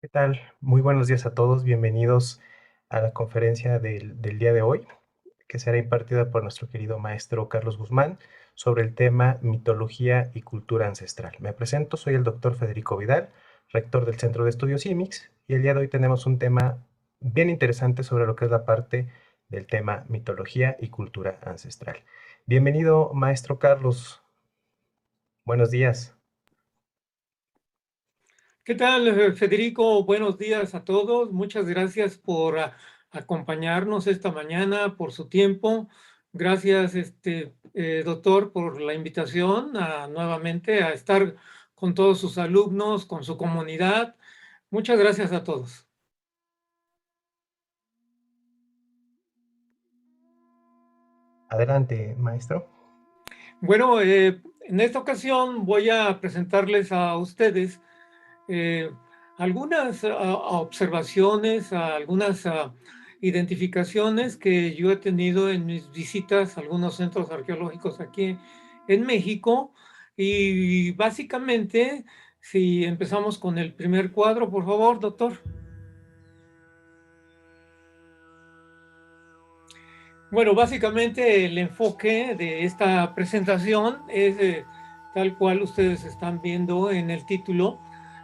¿Qué tal? Muy buenos días a todos. Bienvenidos a la conferencia del día de hoy, que será impartida por nuestro querido maestro Carlos Guzmán sobre el tema mitología y cultura ancestral. Me presento, soy el doctor Federico Vidal, rector del Centro de Estudios IMIX, y el día de hoy tenemos un tema bien interesante sobre lo que es la parte del tema mitología y cultura ancestral. Bienvenido, maestro Carlos. Buenos días. ¿Qué tal, Federico? Buenos días a todos. Muchas gracias por acompañarnos esta mañana, por su tiempo. Gracias, doctor, por la invitación nuevamente a estar con todos sus alumnos, con su comunidad. Muchas gracias a todos. Adelante, maestro. Bueno, en esta ocasión voy a presentarles a ustedes eh, algunas observaciones, algunas identificaciones que yo he tenido en mis visitas a algunos centros arqueológicos aquí en México. Y básicamente, si empezamos con el primer cuadro, por favor, doctor. Bueno, básicamente el enfoque de esta presentación es tal cual ustedes están viendo en el título.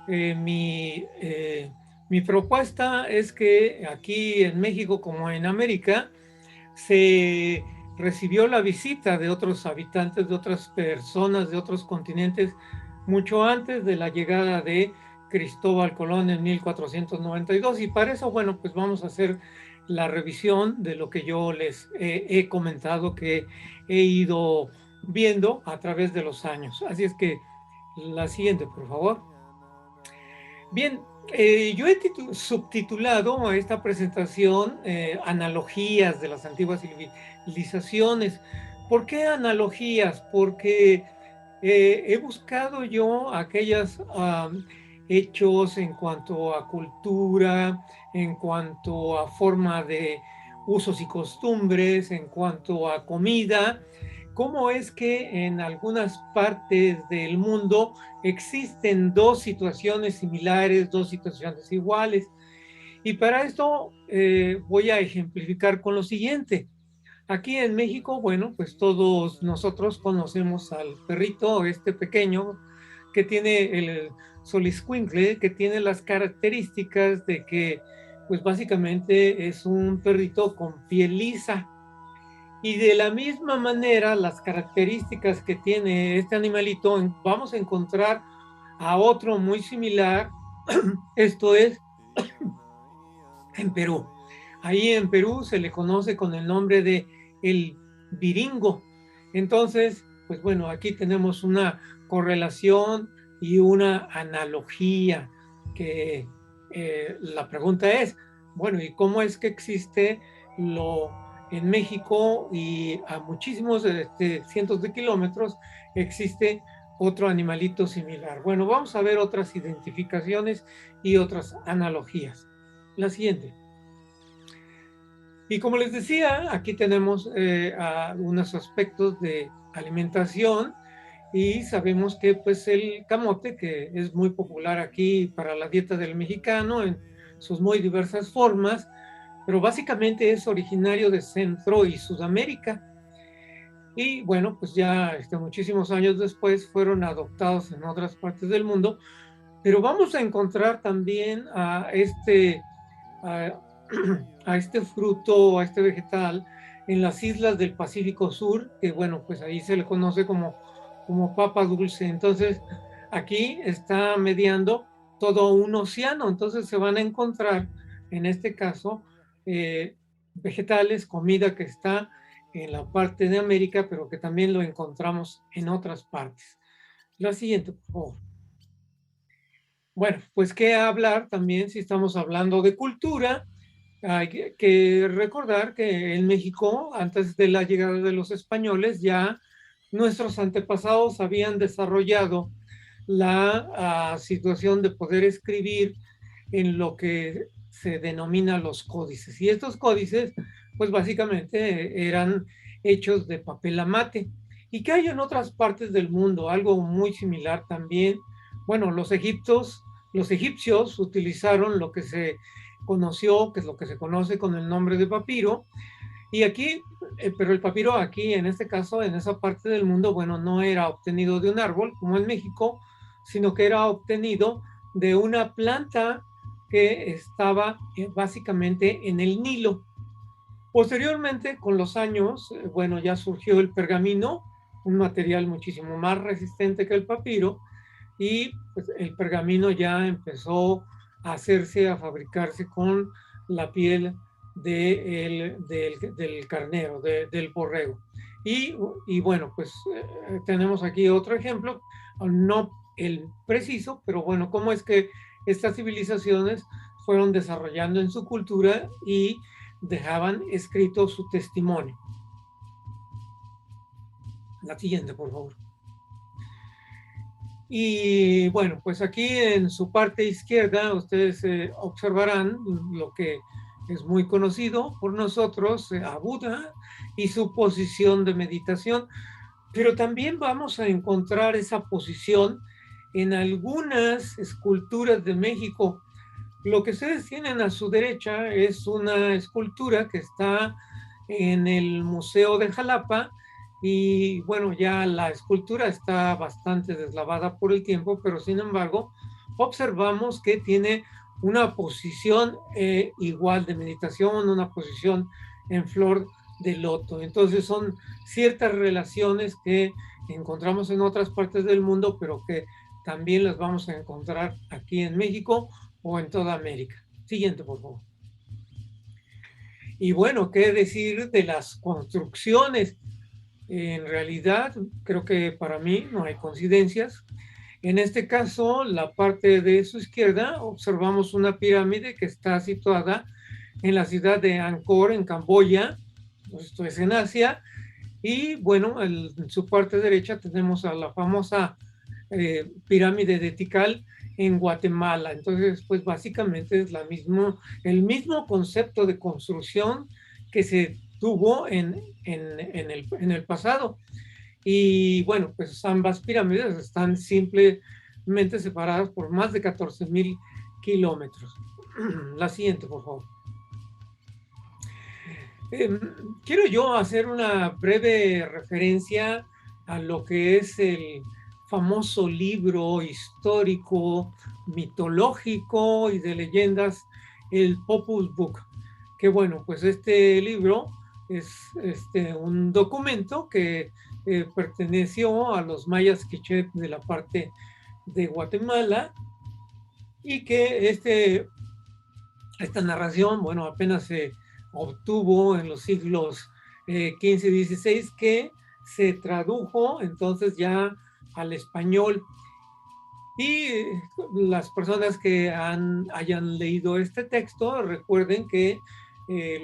Eh, mi, eh, mi propuesta es que aquí en México como en América se recibió la visita de otros habitantes, de otras personas, de otros continentes, mucho antes de la llegada de Cristóbal Colón en 1492. Y para eso, bueno, pues vamos a hacer la revisión de lo que yo les he comentado, que he ido viendo a través de los años. Así es que la siguiente, por favor. Bien, yo he subtitulado a esta presentación Analogías de las antiguas civilizaciones. ¿Por qué analogías? Porque he buscado yo aquellos hechos en cuanto a cultura, en cuanto a forma de usos y costumbres, en cuanto a comida. ¿Cómo es que en algunas partes del mundo existen dos situaciones similares, dos situaciones iguales? Y para esto voy a ejemplificar con lo siguiente. Aquí en México, bueno, pues todos nosotros conocemos al perrito, este pequeño, que tiene el soliscuincle, que tiene las características de que, pues básicamente es un perrito con piel lisa. Y de la misma manera, las características que tiene este animalito, vamos a encontrar a otro muy similar, esto es en Perú. Ahí en Perú se le conoce con el nombre de el viringo. Entonces, pues bueno, aquí tenemos una correlación y una analogía que la pregunta es, bueno, ¿y cómo es que existe lo en México y a muchísimos cientos de kilómetros existe otro animalito similar? Bueno, vamos a ver otras identificaciones y otras analogías. La siguiente. Y como les decía, aquí tenemos algunos aspectos de alimentación y sabemos que pues el camote, que es muy popular aquí para la dieta del mexicano en sus muy diversas formas, pero básicamente es originario de Centro y Sudamérica. Y bueno, pues ya muchísimos años después fueron adoptados en otras partes del mundo, pero vamos a encontrar también a, a este fruto, a este vegetal, en las islas del Pacífico Sur, que bueno, pues ahí se le conoce como papa dulce. Entonces, aquí está mediando todo un océano, entonces se van a encontrar, en este caso, vegetales, comida que está en la parte de América, pero que también lo encontramos en otras partes. La siguiente, por favor. Bueno, pues qué hablar también si estamos hablando de cultura. Hay que recordar que en México, antes de la llegada de los españoles, ya nuestros antepasados habían desarrollado la situación de poder escribir en lo que se denomina los códices. Y estos códices, pues básicamente eran hechos de papel amate. ¿Y que hay en otras partes del mundo? Algo muy similar también. Bueno, los egipcios Los egipcios utilizaron lo que se conoció, que es lo que se conoce con el nombre de papiro, y aquí, pero el papiro aquí, en este caso, en esa parte del mundo, bueno, no era obtenido de un árbol, como en México, sino que era obtenido de una planta que estaba básicamente en el Nilo. Posteriormente, con los años, bueno, ya surgió el pergamino, un material muchísimo más resistente que el papiro, y pues, el pergamino ya empezó a hacerse, a fabricarse con la piel del carnero, del borrego. Y bueno, pues tenemos aquí otro ejemplo, no el preciso, pero bueno, cómo es que estas civilizaciones fueron desarrollando en su cultura y dejaban escrito su testimonio. La siguiente, por favor. Y bueno, pues aquí en su parte izquierda ustedes observarán lo que es muy conocido por nosotros, a Buda y su posición de meditación, pero también vamos a encontrar esa posición en algunas esculturas de México. Lo que ustedes tienen a su derecha es una escultura que está en el Museo de Jalapa y bueno, ya la escultura está bastante deslavada por el tiempo, pero sin embargo observamos que tiene una posición igual de meditación, una posición en flor de loto. Entonces son ciertas relaciones que encontramos en otras partes del mundo, pero que también las vamos a encontrar aquí en México o en toda América. Siguiente, por favor. Y bueno, ¿qué decir de las construcciones? En realidad, creo que para mí no hay coincidencias. En este caso, la parte de su izquierda, observamos una pirámide que está situada en la ciudad de Angkor, en Camboya. Esto es en Asia. Y bueno, en su parte derecha tenemos a la famosa pirámide de Tikal en Guatemala. Entonces, pues básicamente es el mismo concepto de construcción que se tuvo en el pasado. Y bueno, pues ambas pirámides están simplemente separadas por más de 14,000 kilómetros. La siguiente, por favor. Quiero yo hacer una breve referencia a lo que es el famoso libro histórico, mitológico y de leyendas, el Popul Vuh, que bueno, pues este libro es un documento que perteneció a los mayas quiché de la parte de Guatemala y que esta narración, bueno, apenas se obtuvo en los siglos XV y XVI, que se tradujo entonces ya al español. Y las personas que hayan leído este texto, recuerden que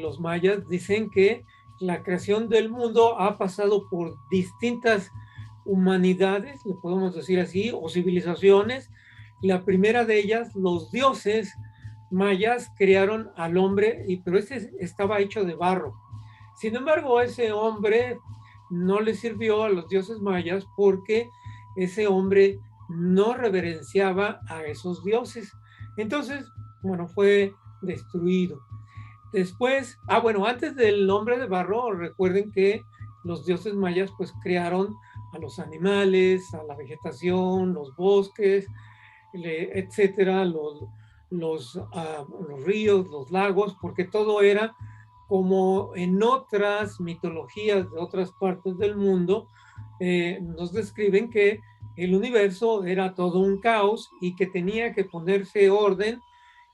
los mayas dicen que la creación del mundo ha pasado por distintas humanidades, le podemos decir así, o civilizaciones. La primera de ellas, los dioses mayas crearon al hombre, pero ese estaba hecho de barro. Sin embargo, ese hombre no le sirvió a los dioses mayas porque ese hombre no reverenciaba a esos dioses. Entonces, bueno, fue destruido. Después, bueno, antes del hombre de barro, recuerden que los dioses mayas pues crearon a los animales, a la vegetación, los bosques, etcétera, los ríos, los lagos, porque todo era como en otras mitologías de otras partes del mundo, nos describen que el universo era todo un caos y que tenía que ponerse orden.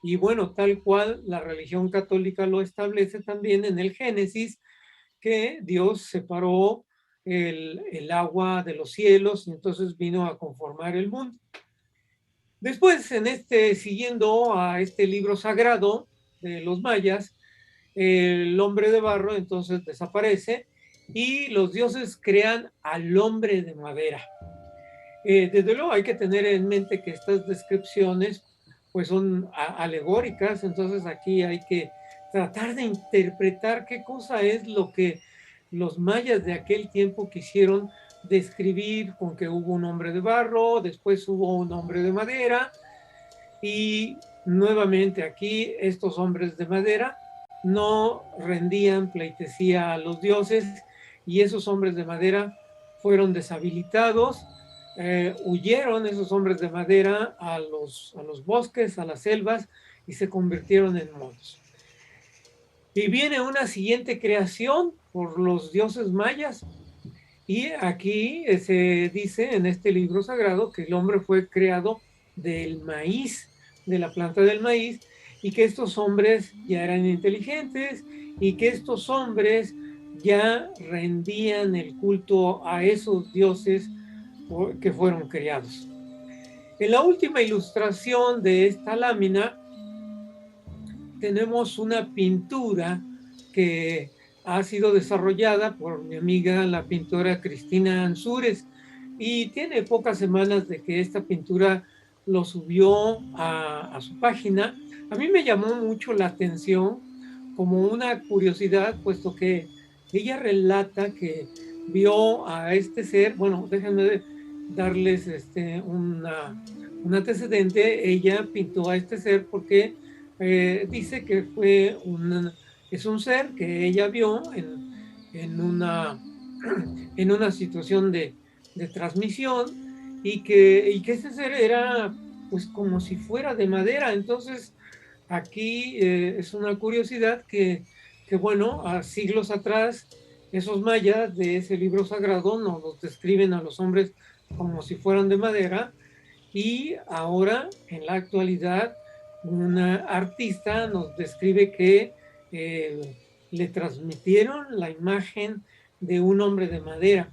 Y bueno, tal cual la religión católica lo establece también en el Génesis, que Dios separó el agua de los cielos y entonces vino a conformar el mundo. Después, siguiendo a este libro sagrado de los mayas, el hombre de barro entonces desaparece y los dioses crean al hombre de madera. Desde luego hay que tener en mente que estas descripciones pues son alegóricas, entonces aquí hay que tratar de interpretar qué cosa es lo que los mayas de aquel tiempo quisieron describir con que hubo un hombre de barro, después hubo un hombre de madera, Y nuevamente aquí estos hombres de madera no rendían pleitesía a los dioses y esos hombres de madera fueron deshabilitados, huyeron esos hombres de madera a los bosques, a las selvas y se convirtieron en monos. Y viene una siguiente creación por los dioses mayas. Y aquí se dice en este libro sagrado que el hombre fue creado del maíz, de la planta del maíz, y que estos hombres ya eran inteligentes y que estos hombres ya rendían el culto a esos dioses que fueron creados. En la última ilustración de esta lámina tenemos una pintura que ha sido desarrollada por mi amiga la pintora Cristina Ansúrez y tiene pocas semanas de que esta pintura lo subió a su página. A mí me llamó mucho la atención como una curiosidad, puesto que ella relata que vio a este ser, bueno, déjenme darles un antecedente, ella pintó a este ser porque dice que es un ser que ella vio en una, en una situación de transmisión y que ese ser era pues como si fuera de madera. Entonces aquí es una curiosidad que, bueno, a siglos atrás esos mayas de ese libro sagrado nos los describen a los hombres como si fueran de madera y ahora en la actualidad una artista nos describe que le transmitieron la imagen de un hombre de madera.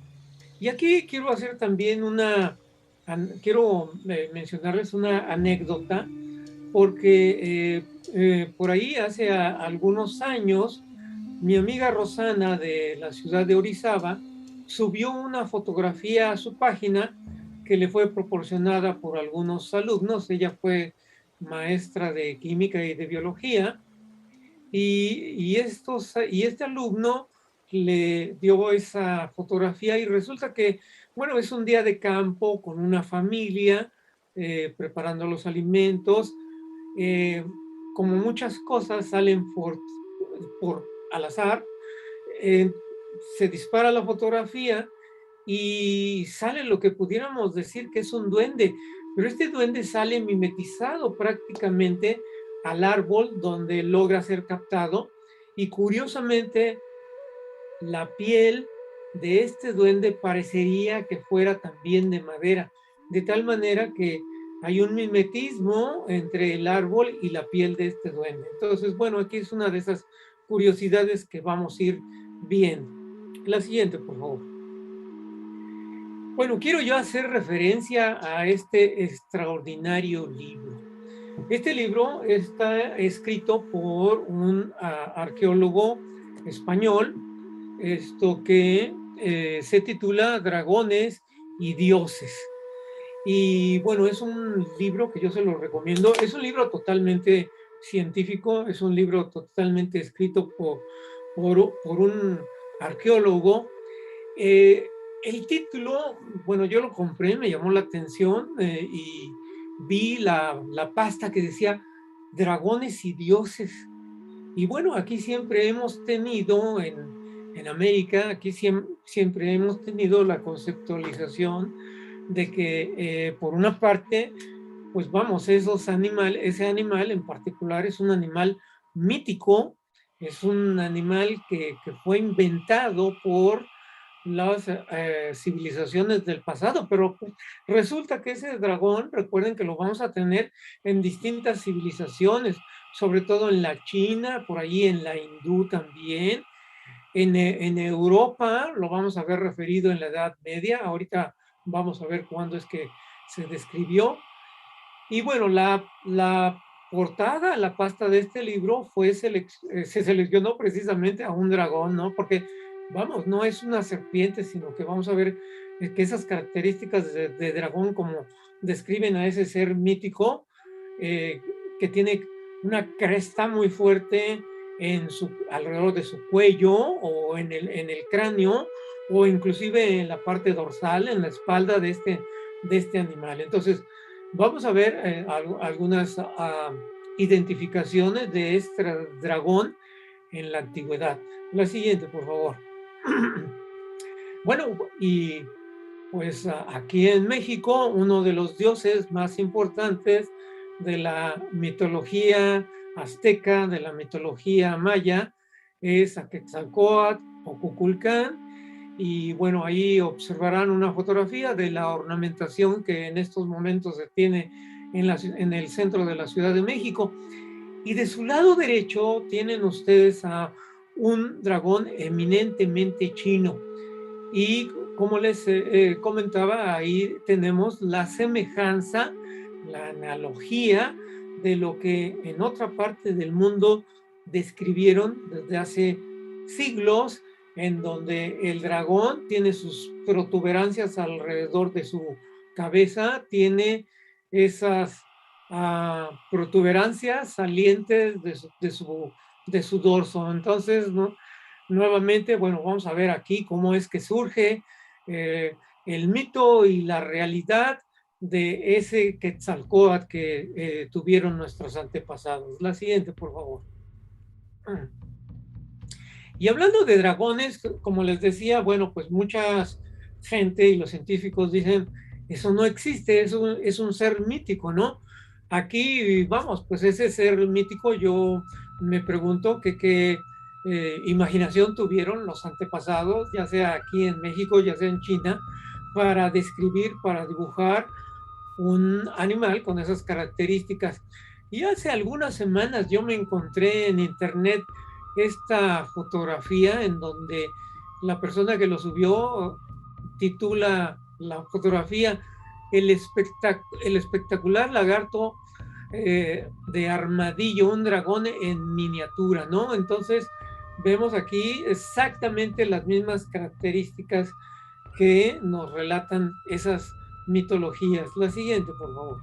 Y aquí quiero hacer también quiero mencionarles una anécdota, porque por ahí hace algunos años, mi amiga Rosana de la ciudad de Orizaba subió una fotografía a su página que le fue proporcionada por algunos alumnos. Ella fue maestra de química y de biología y este alumno le dio esa fotografía y resulta que, bueno, es un día de campo con una familia, preparando los alimentos. eh, Como muchas cosas salen por al azar, eh, se dispara la fotografía y sale lo que pudiéramos decir que es un duende, pero este duende sale mimetizado prácticamente al árbol donde logra ser captado y curiosamente la piel de este duende parecería que fuera también de madera, de tal manera que hay un mimetismo entre el árbol y la piel de este duende. Entonces, bueno, aquí es una de esas curiosidades que vamos a ir viendo. La siguiente, por favor. Bueno, quiero yo hacer referencia a este extraordinario libro. Este libro está escrito por un arqueólogo español, esto que se titula Dragones y Dioses. Y bueno, es un libro que yo se lo recomiendo. Es un libro totalmente científico, es un libro totalmente escrito por un arqueólogo. El título, bueno, yo lo compré, me llamó la atención y vi la pasta que decía Dragones y Dioses. Y bueno, aquí siempre hemos tenido en América, aquí siempre hemos tenido la conceptualización de que por una parte, pues vamos, ese animal en particular es un animal mítico, es un animal que fue inventado por las civilizaciones del pasado, pero pues, resulta que ese dragón, recuerden que lo vamos a tener en distintas civilizaciones, sobre todo en la China, por ahí en la hindú también, en Europa lo vamos a ver referido en la Edad Media, ahorita vamos a ver cuándo es que se describió. Y bueno, la portada, la pasta de este libro se seleccionó precisamente a un dragón, ¿no? Porque, vamos, no es una serpiente, sino que vamos a ver que esas características de dragón, como describen a ese ser mítico, eh, que tiene una cresta muy fuerte alrededor de su cuello o en el cráneo, o inclusive en la parte dorsal, en la espalda de este animal. Entonces, Vamos a ver algunas identificaciones de este dragón en la antigüedad. La siguiente, por favor. Bueno, y pues aquí en México, uno de los dioses más importantes de la mitología azteca, de la mitología maya, es Quetzalcóatl o Cuculcán. Y bueno, ahí observarán una fotografía de la ornamentación que en estos momentos se tiene en el centro de la Ciudad de México. Y de su lado derecho tienen ustedes a un dragón eminentemente chino. Y como les comentaba, ahí tenemos la semejanza, la analogía de lo que en otra parte del mundo describieron desde hace siglos, en donde el dragón tiene sus protuberancias alrededor de su cabeza, tiene esas protuberancias salientes de su dorso. Entonces, ¿no? Nuevamente, bueno, vamos a ver aquí cómo es que surge el mito y la realidad de ese Quetzalcóatl que tuvieron nuestros antepasados. La siguiente, por favor. Y hablando de dragones, como les decía, bueno, pues mucha gente y los científicos dicen, eso no existe, es un ser mítico, ¿no? Aquí, vamos, pues ese ser mítico, yo me pregunto qué imaginación tuvieron los antepasados, ya sea aquí en México, ya sea en China, para describir, para dibujar un animal con esas características. Y hace algunas semanas yo me encontré en internet esta fotografía en donde la persona que lo subió titula la fotografía el espectacular lagarto de armadillo, un dragón en miniatura, ¿no? Entonces vemos aquí exactamente las mismas características que nos relatan esas mitologías. La siguiente, por favor.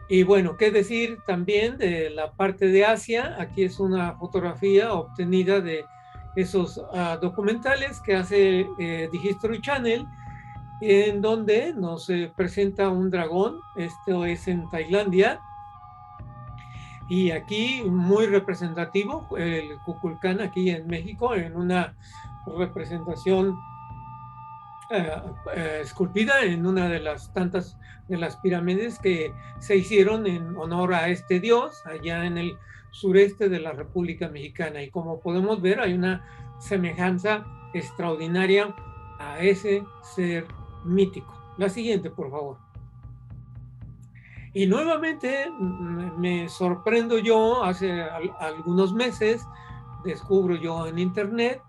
Y bueno, qué decir también de la parte de Asia. Aquí es una fotografía obtenida de esos documentales que hace The History Channel, en donde nos presenta un dragón. Esto es en Tailandia. Y aquí muy representativo, el Kukulcán aquí en México, en una representación esculpida en una de las tantas de las pirámides que se hicieron en honor a este dios allá en el sureste de la República Mexicana. Y como podemos ver, hay una semejanza extraordinaria a ese ser mítico. La siguiente, por favor. Y nuevamente me sorprendo yo, hace algunos meses descubro yo en internet,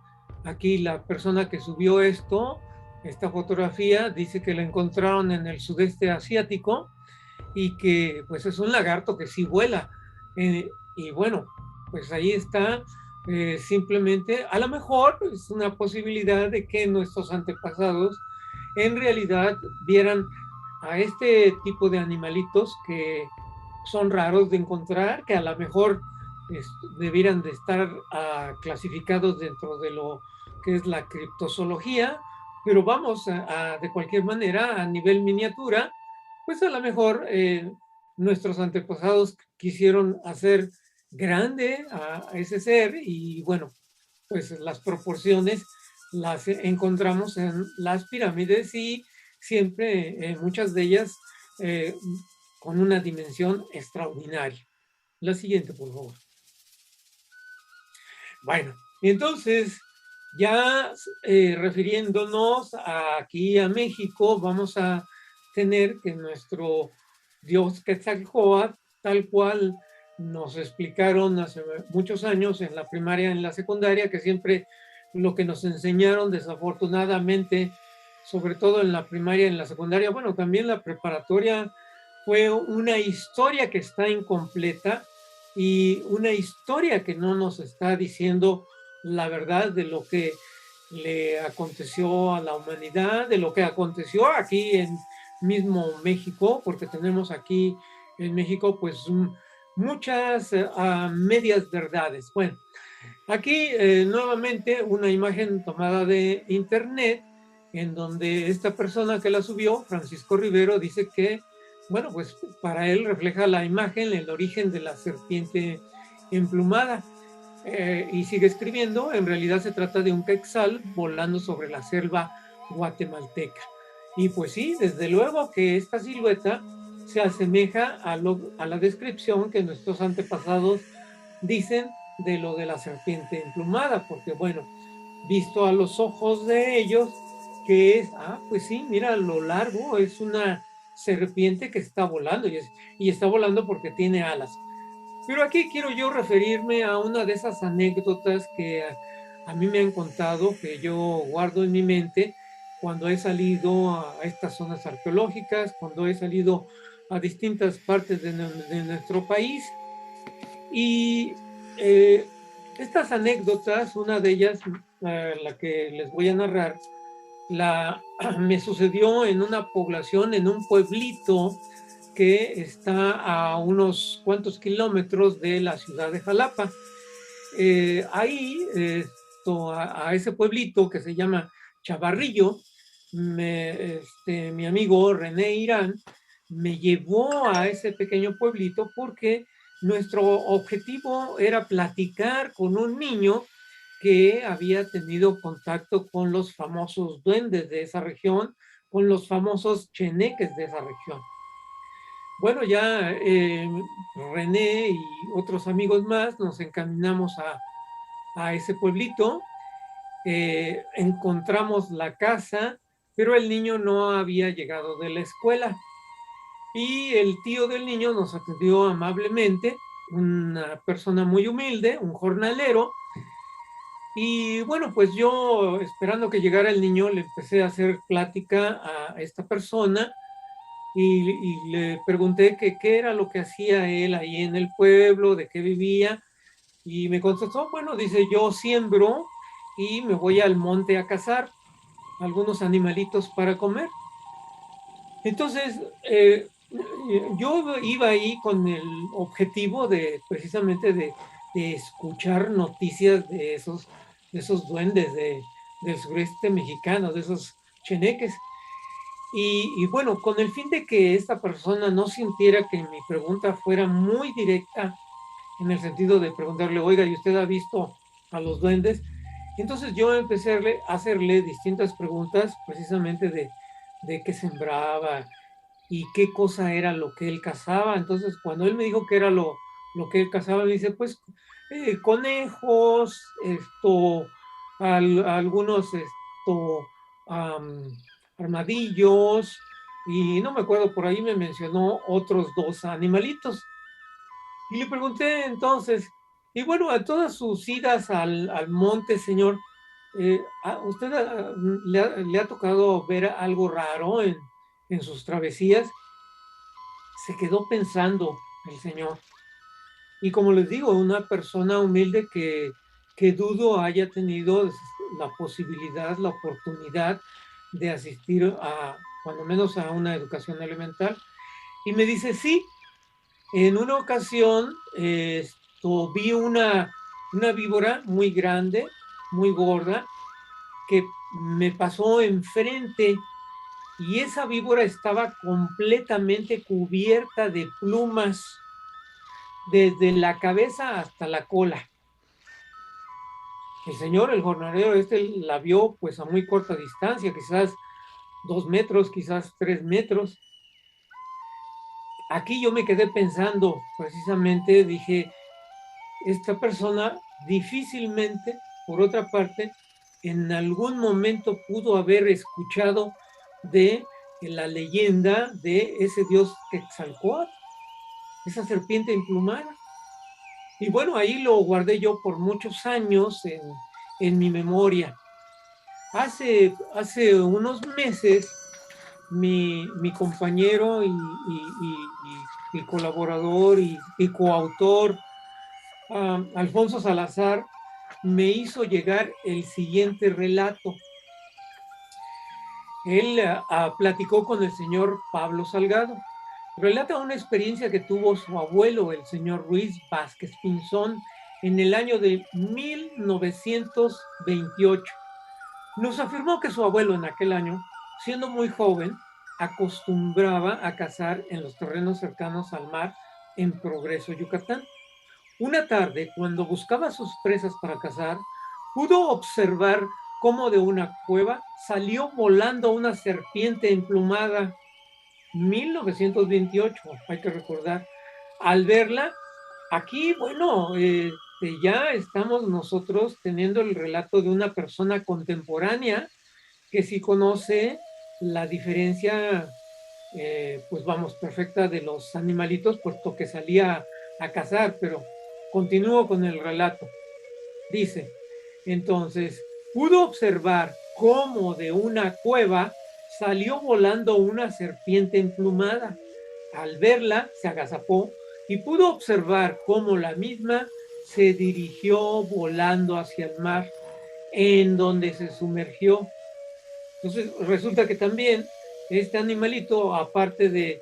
aquí la persona que subió esta fotografía, dice que la encontraron en el sudeste asiático y que pues es un lagarto que sí vuela. Y bueno, pues ahí está, simplemente, a lo mejor es una posibilidad de que nuestros antepasados en realidad vieran a este tipo de animalitos que son raros de encontrar, que a lo mejor debieran de estar clasificados dentro de lo que es la criptozoología, pero vamos de cualquier manera a nivel miniatura, pues a lo mejor nuestros antepasados quisieron hacer grande a ese ser y bueno, pues las proporciones las encontramos en las pirámides y siempre muchas de ellas eh, con una dimensión extraordinaria. La siguiente, por favor. Bueno, entonces, ya refiriéndonos aquí a México, vamos a tener que nuestro dios Quetzalcóatl, tal cual nos explicaron hace muchos años en la primaria, en la secundaria, que siempre lo que nos enseñaron desafortunadamente, sobre todo en la primaria, en la secundaria, bueno, también la preparatoria, fue una historia que está incompleta y una historia que no nos está diciendo la verdad de lo que le aconteció a la humanidad, de lo que aconteció aquí en mismo México, porque tenemos aquí en México pues muchas medias verdades. Bueno, aquí nuevamente una imagen tomada de internet en donde esta persona que la subió, Francisco Rivero, dice que, bueno, pues para él refleja la imagen, el origen de la serpiente emplumada. Y sigue escribiendo, en realidad se trata de un quetzal volando sobre la selva guatemalteca. Y pues sí, desde luego que esta silueta se asemeja a la descripción que nuestros antepasados dicen de lo de la serpiente emplumada, porque bueno, visto a los ojos de ellos, que es, pues sí, mira, lo largo es una serpiente que está volando y está volando porque tiene alas. Pero aquí quiero yo referirme a una de esas anécdotas que a mí me han contado, que yo guardo en mi mente cuando he salido a estas zonas arqueológicas, cuando he salido a distintas partes de nuestro país. Y estas anécdotas, una de ellas, la que les voy a narrar, me sucedió en una población, en un pueblito que está a unos cuantos kilómetros de la ciudad de Jalapa. Ahí, a ese pueblito que se llama Chavarrillo, mi amigo René Irán me llevó a ese pequeño pueblito porque nuestro objetivo era platicar con un niño que había tenido contacto con los famosos duendes de esa región, con los famosos cheneques de esa región. Bueno, ya René y otros amigos más nos encaminamos a ese pueblito, encontramos la casa, pero el niño no había llegado de la escuela. Y el tío del niño nos atendió amablemente, una persona muy humilde, un jornalero. Y bueno, pues yo, esperando que llegara el niño, le empecé a hacer plática a esta persona y le pregunté que qué era lo que hacía él ahí en el pueblo, de qué vivía. Y me contestó, bueno, dice, yo siembro y me voy al monte a cazar algunos animalitos para comer. Entonces, yo iba ahí con el objetivo de precisamente de escuchar noticias de esos duendes del sureste mexicano, de esos cheneques. Y bueno, con el fin de que esta persona no sintiera que mi pregunta fuera muy directa, en el sentido de preguntarle, oiga, ¿y usted ha visto a los duendes? Entonces yo empecé a hacerle distintas preguntas precisamente de qué sembraba y qué cosa era lo que él cazaba. Entonces cuando él me dijo que era lo que él cazaba, me dice, pues conejos, algunos um, armadillos, y no me acuerdo, por ahí me mencionó otros dos animalitos. Y le pregunté entonces, y bueno, a todas sus idas al monte, señor, ¿a usted le ha tocado ver algo raro en sus travesías? Se quedó pensando el señor. Y como les digo, una persona humilde que dudo haya tenido la posibilidad, la oportunidad de asistir a, cuando menos a una educación elemental. Y me dice, sí, en una ocasión vi una víbora muy grande, muy gorda, que me pasó enfrente y esa víbora estaba completamente cubierta de plumas desde la cabeza hasta la cola. El señor, el jornalero la vio pues a muy corta distancia, quizás 2 metros, quizás 3 metros. Aquí yo me quedé pensando, precisamente dije, esta persona difícilmente, por otra parte, en algún momento pudo haber escuchado de la leyenda de ese dios Quetzalcóatl, esa serpiente emplumada. Y bueno, ahí lo guardé yo por muchos años en mi memoria. Hace unos meses, mi compañero y colaborador y coautor, Alfonso Salazar, me hizo llegar el siguiente relato. Él platicó con el señor Pablo Salgado. Relata una experiencia que tuvo su abuelo, el señor Ruiz Vázquez Pinzón, en el año de 1928. nos afirmó que su abuelo en aquel año, siendo muy joven, acostumbraba a cazar en los terrenos cercanos al mar en Progreso, Yucatán. Una tarde, cuando buscaba sus presas para cazar, pudo observar cómo de una cueva salió volando una serpiente emplumada. 1928, hay que recordar. Al verla, aquí, bueno, ya estamos nosotros teniendo el relato de una persona contemporánea que sí conoce la diferencia, pues vamos, perfecta de los animalitos, puesto que salía a cazar, pero continúo con el relato. Dice, entonces, pudo observar cómo de una cueva salió volando una serpiente emplumada. Al verla, se agazapó y pudo observar cómo la misma se dirigió volando hacia el mar, en donde se sumergió. Entonces, resulta que también este animalito, aparte de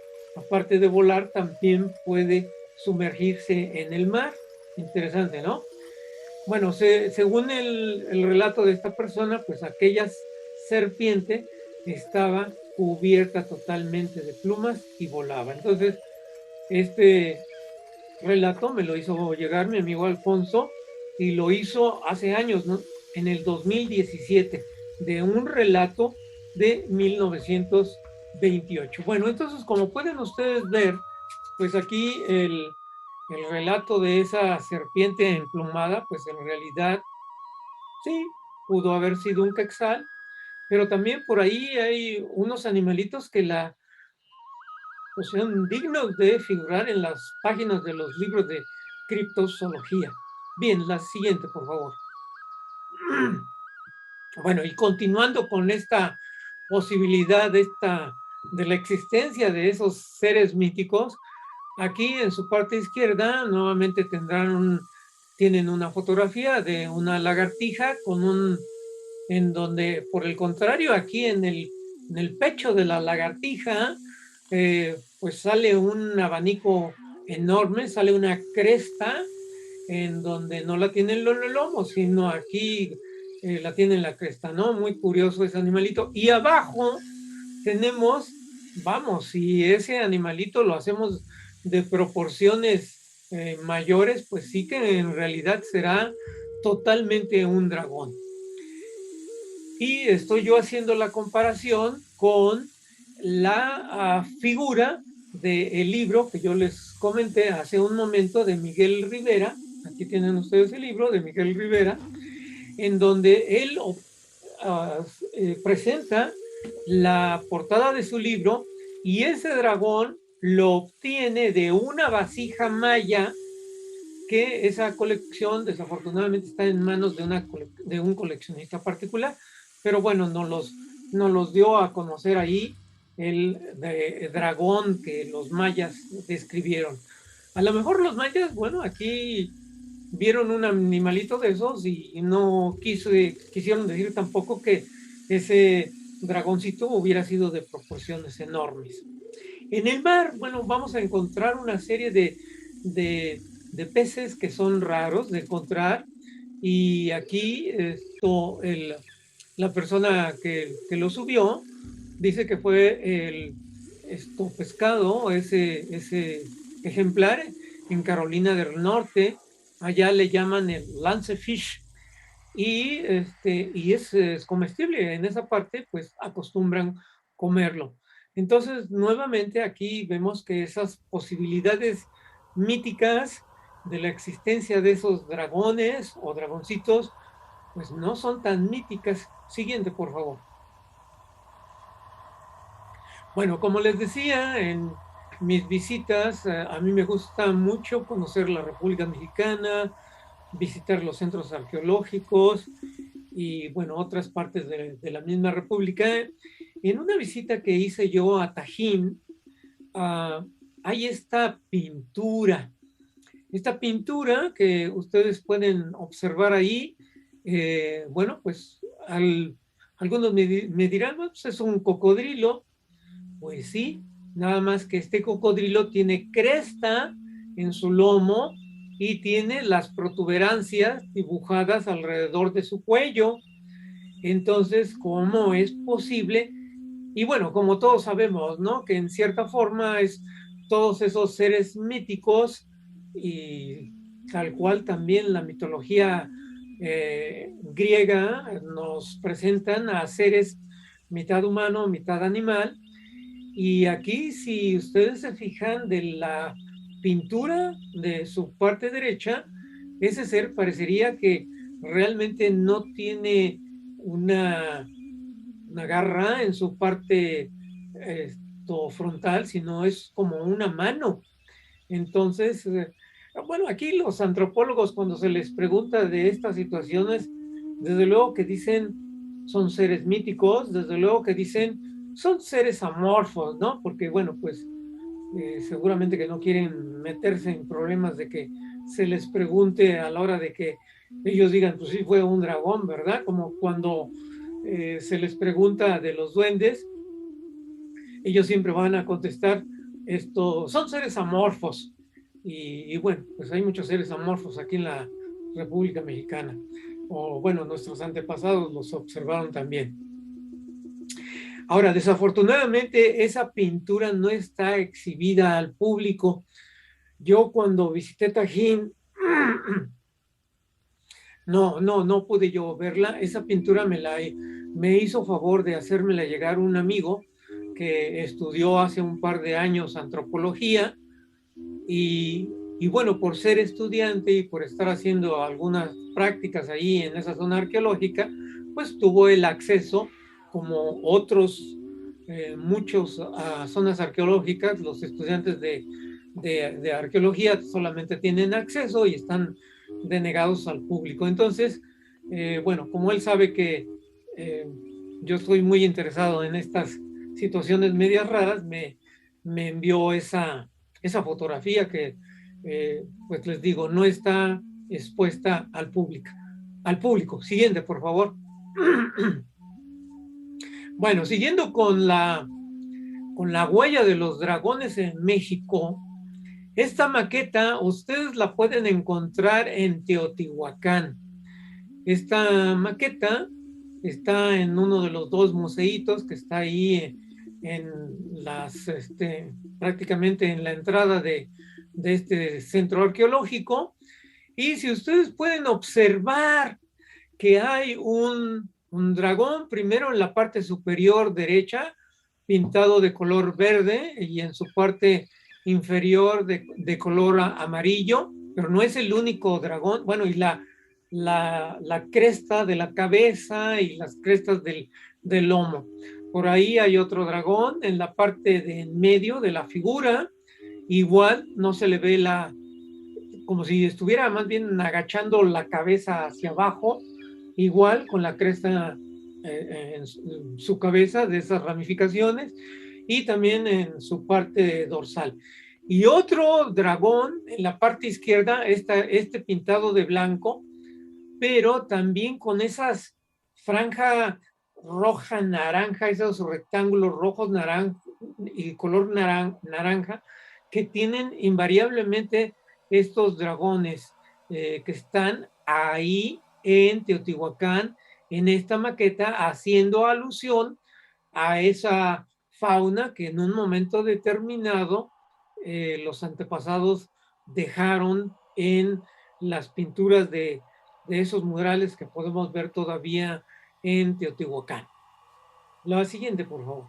volar, también puede sumergirse en el mar. Interesante, ¿no? Bueno, según el relato de esta persona, pues aquella serpiente estaba cubierta totalmente de plumas y volaba. Entonces, este relato me lo hizo llegar mi amigo Alfonso y lo hizo hace años, ¿no? En el 2017, de un relato de 1928. Bueno, entonces, como pueden ustedes ver, pues aquí el relato de esa serpiente emplumada, pues en realidad sí, pudo haber sido un quetzal, pero también por ahí hay unos animalitos que pues son dignos de figurar en las páginas de los libros de criptozoología. Bien, la siguiente, por favor. Bueno, y continuando con esta posibilidad de la existencia de esos seres míticos, aquí en su parte izquierda nuevamente tienen una fotografía de una lagartija en donde, por el contrario, aquí en el pecho de la lagartija, pues sale un abanico enorme, sale una cresta en donde no la tienen en el lomo, sino aquí la tienen la cresta, ¿no? Muy curioso ese animalito. Y abajo tenemos, vamos, si ese animalito lo hacemos de proporciones mayores, pues sí que en realidad será totalmente un dragón. Y estoy yo haciendo la comparación con la figura del libro que yo les comenté hace un momento de Miguel Rivera. Aquí tienen ustedes el libro de Miguel Rivera, en donde él presenta la portada de su libro y ese dragón lo obtiene de una vasija maya que esa colección desafortunadamente está en manos de un coleccionista particular, pero bueno, nos los dio a conocer ahí el dragón que los mayas describieron. A lo mejor los mayas, bueno, aquí vieron un animalito de esos y no quisieron decir tampoco que ese dragoncito hubiera sido de proporciones enormes. En el mar, bueno, vamos a encontrar una serie de peces que son raros de encontrar y aquí la persona que lo subió dice que fue pescado, ese ejemplar en Carolina del Norte, allá le llaman el lancefish y es comestible. En esa parte, pues acostumbran comerlo. Entonces, nuevamente aquí vemos que esas posibilidades míticas de la existencia de esos dragones o dragoncitos, pues no son tan míticas. Siguiente, por favor. Bueno, como les decía, en mis visitas, a mí me gusta mucho conocer la República Mexicana, visitar los centros arqueológicos y, bueno, otras partes de la misma República. En una visita que hice yo a Tajín, hay esta pintura que ustedes pueden observar ahí. Bueno, pues algunos me dirán, "No, pues es un cocodrilo". Pues sí, nada más que este cocodrilo tiene cresta en su lomo y tiene las protuberancias dibujadas alrededor de su cuello. Entonces, ¿cómo es posible? Y bueno, como todos sabemos, ¿no? Que en cierta forma es todos esos seres míticos y tal cual también la mitología griega nos presentan a seres mitad humano, mitad animal. Y aquí, si ustedes se fijan de la pintura de su parte derecha, ese ser parecería que realmente no tiene una garra en su parte frontal, sino es como una mano. Entonces, bueno, aquí los antropólogos cuando se les pregunta de estas situaciones, desde luego que dicen son seres míticos, desde luego que dicen son seres amorfos, ¿no? Porque, bueno, pues seguramente que no quieren meterse en problemas de que se les pregunte a la hora de que ellos digan, pues sí, fue un dragón, ¿verdad? Como cuando se les pregunta de los duendes, ellos siempre van a contestar, esto, son seres amorfos. Y bueno, pues hay muchos seres amorfos aquí en la República Mexicana. O bueno, nuestros antepasados los observaron también. Ahora, desafortunadamente, esa pintura no está exhibida al público. Yo cuando visité Tajín, no pude yo verla. Esa pintura me hizo favor de hacérmela llegar un amigo que estudió hace un par de años antropología y bueno, por ser estudiante y por estar haciendo algunas prácticas ahí en esa zona arqueológica, pues tuvo el acceso, como otros muchos zonas arqueológicas, los estudiantes de arqueología solamente tienen acceso y están denegados al público. Entonces, bueno, como él sabe que eh, yo estoy muy interesado en estas situaciones medias raras, me envió esa fotografía que, pues les digo, no está expuesta al público. Al público. Siguiente, por favor. Bueno, siguiendo con la huella de los dragones en México, esta maqueta ustedes la pueden encontrar en Teotihuacán. Esta maqueta está en uno de los dos museitos que está ahí en las, prácticamente en la entrada de este centro arqueológico. Y si ustedes pueden observar que hay un dragón, primero en la parte superior derecha, pintado de color verde y en su parte inferior de color amarillo, pero no es el único dragón. Bueno, y la cresta de la cabeza y las crestas del lomo. Por ahí hay otro dragón en la parte de en medio de la figura. Igual no se le ve como si estuviera más bien agachando la cabeza hacia abajo, igual con la cresta en su cabeza de esas ramificaciones y también en su parte dorsal. Y otro dragón en la parte izquierda, este pintado de blanco, pero también con esas franjas roja, naranja, esos rectángulos rojos, naranja y color naranja, que tienen invariablemente estos dragones que están ahí en Teotihuacán, en esta maqueta, haciendo alusión a esa fauna que en un momento determinado los antepasados dejaron en las pinturas de esos murales que podemos ver todavía en Teotihuacán. La siguiente, por favor.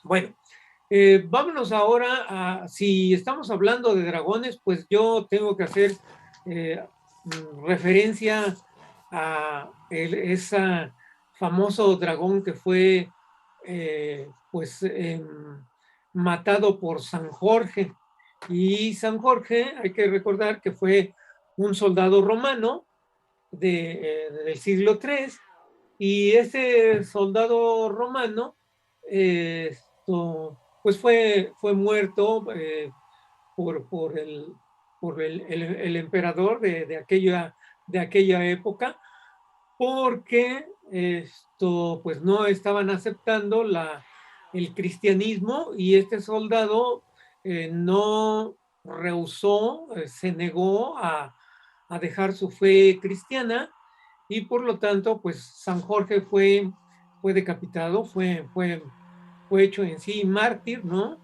Bueno, vámonos ahora si estamos hablando de dragones, pues yo tengo que hacer referencia a ese famoso dragón que fue pues matado por San Jorge. Y San Jorge, hay que recordar que fue un soldado romano del siglo III, y ese soldado romano pues fue muerto por el emperador de aquella época, porque pues no estaban aceptando el cristianismo, y este soldado no rehusó, se negó a dejar su fe cristiana, y por lo tanto, pues San Jorge fue decapitado, fue hecho en sí mártir, ¿no?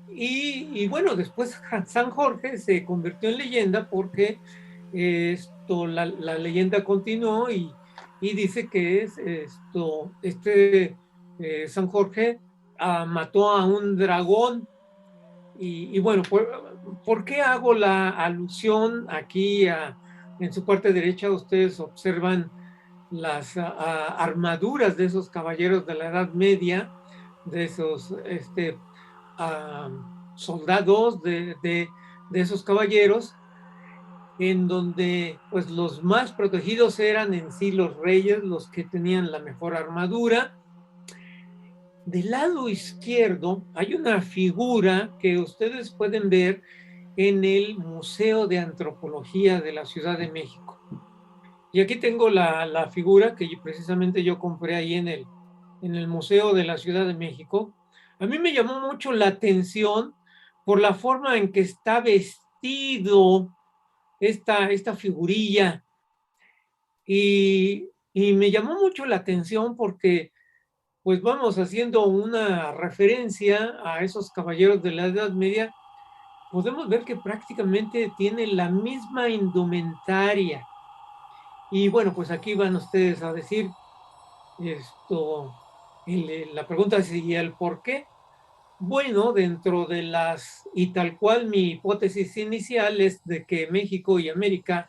Y bueno, después San Jorge se convirtió en leyenda porque la leyenda continuó y dice que es San Jorge mató a un dragón. Y bueno, ¿por qué hago la alusión aquí en su parte derecha? Ustedes observan las armaduras de esos caballeros de la Edad Media, de esos a soldados de esos caballeros, en donde pues los más protegidos eran en sí los reyes, los que tenían la mejor armadura. Del lado izquierdo hay una figura que ustedes pueden ver en el Museo de Antropología de la Ciudad de México. Y aquí tengo la figura que precisamente yo compré ahí en el Museo de la Ciudad de México. A mí me llamó mucho la atención por la forma en que está vestido esta figurilla. Y me llamó mucho la atención porque pues vamos haciendo una referencia a esos caballeros de la Edad Media, podemos ver que prácticamente tienen la misma indumentaria. Y bueno, pues aquí van ustedes a decir esto, la pregunta es ¿y el por qué? Bueno, dentro de y tal cual mi hipótesis inicial es de que México y América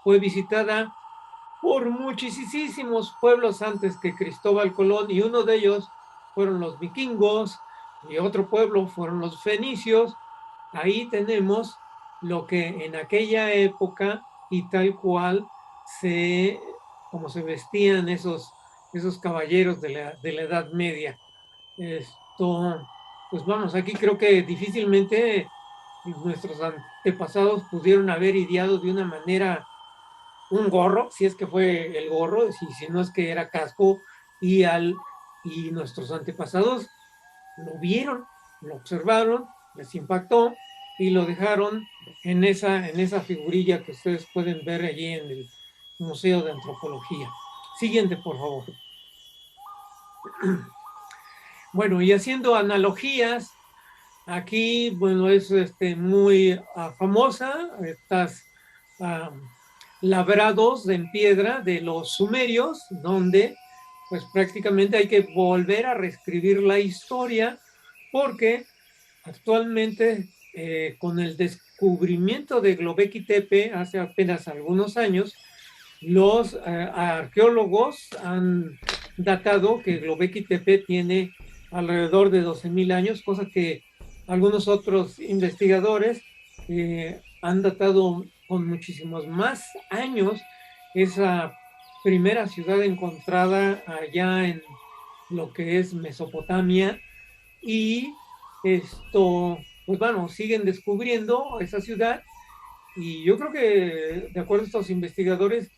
fue visitada por muchísimos pueblos antes que Cristóbal Colón, y uno de ellos fueron los vikingos, y otro pueblo fueron los fenicios. Ahí tenemos lo que en aquella época y tal cual se, como se vestían esos caballeros de la Edad Media. Esto, pues vamos, aquí creo que difícilmente nuestros antepasados pudieron haber ideado de una manera un gorro, si es que fue el gorro, si no es que era casco, y, y nuestros antepasados lo vieron, lo observaron, les impactó y lo dejaron en esa figurilla que ustedes pueden ver allí en el Museo de Antropología. Siguiente, por favor. Bueno, y haciendo analogías, aquí, bueno, es muy famosa, estas labrados en piedra de los sumerios, donde pues prácticamente hay que volver a reescribir la historia porque actualmente con el descubrimiento de Göbekli Tepe hace apenas algunos años, los arqueólogos han datado que Göbekli Tepe tiene alrededor de 12.000 años, cosa que algunos otros investigadores han datado con muchísimos más años esa primera ciudad encontrada allá en lo que es Mesopotamia. Y pues bueno, siguen descubriendo esa ciudad y yo creo que de acuerdo a estos investigadores,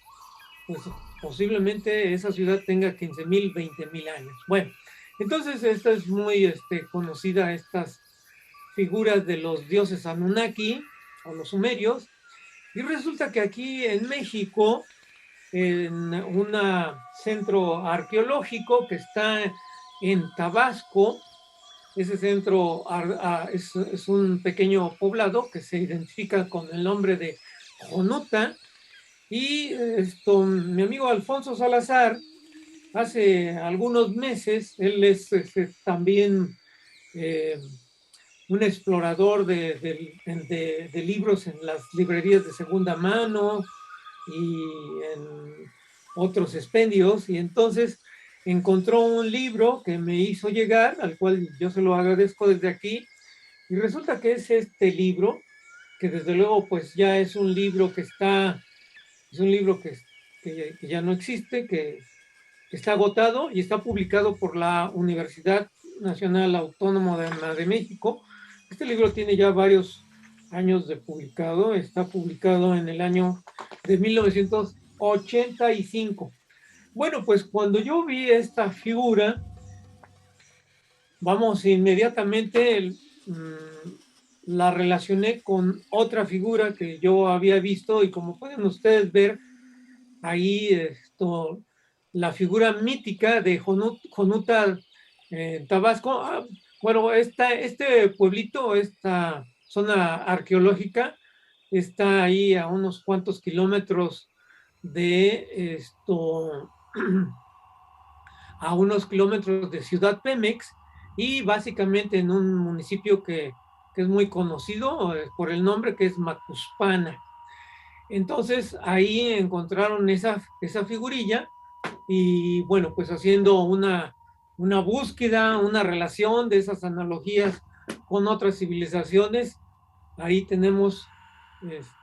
pues posiblemente esa ciudad tenga 15.000, 20.000 años. Bueno, entonces esta es muy conocida, estas figuras de los dioses Anunnaki o los sumerios, y resulta que aquí en México, en un centro arqueológico que está en Tabasco, ese centro es un pequeño poblado que se identifica con el nombre de Jonuta, y mi amigo Alfonso Salazar, hace algunos meses, él es también eh, un explorador de libros en las librerías de segunda mano y en otros expendios, y entonces encontró un libro que me hizo llegar, al cual yo se lo agradezco desde aquí, y resulta que es este libro, que desde luego pues ya es un libro es un libro que ya no existe, que está agotado y está publicado por la Universidad Nacional Autónoma de México. Este libro tiene ya varios años de publicado, está publicado en el año de 1985. Bueno, pues cuando yo vi esta figura, vamos, inmediatamente la relacioné con otra figura que yo había visto, y como pueden ustedes ver ahí la figura mítica de Jonuta, Tabasco. Bueno, este pueblito, esta zona arqueológica, está ahí a unos cuantos kilómetros de a unos kilómetros de Ciudad Pemex, y básicamente en un municipio que es muy conocido por el nombre, que es Macuspana. Entonces ahí encontraron esa figurilla, y bueno, pues haciendo una búsqueda, una relación de esas analogías con otras civilizaciones, ahí tenemos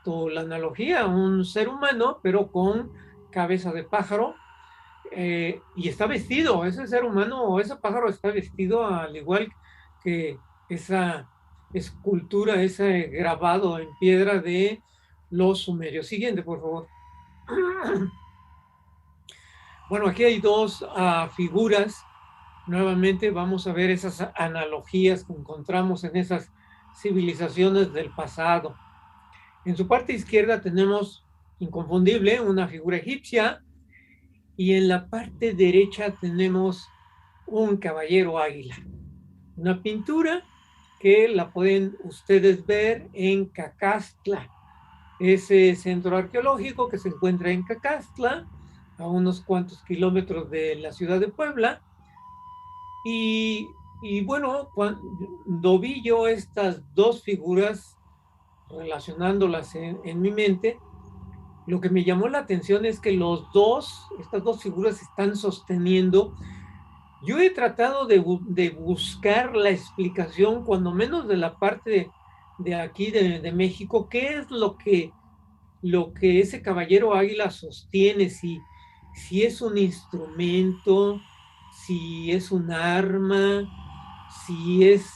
la analogía, un ser humano, pero con cabeza de pájaro, y está vestido, ese ser humano o ese pájaro está vestido al igual que esa escultura, ese grabado en piedra de los sumerios. Siguiente, por favor. Bueno, aquí hay dos figuras. Nuevamente vamos a ver esas analogías que encontramos en esas civilizaciones del pasado. En su parte izquierda tenemos, inconfundible, una figura egipcia, y en la parte derecha tenemos un caballero águila. Una pintura que la pueden ustedes ver en Cacastla, ese centro arqueológico que se encuentra en Cacastla, a unos cuantos kilómetros de la ciudad de Puebla. Y bueno, cuando vi yo estas dos figuras, relacionándolas en mi mente, lo que me llamó la atención es que estas dos figuras están sosteniendo. Yo he tratado de buscar la explicación, cuando menos de la parte de aquí de México, qué es lo que ese caballero águila sostiene, si es un instrumento, si es un arma, si es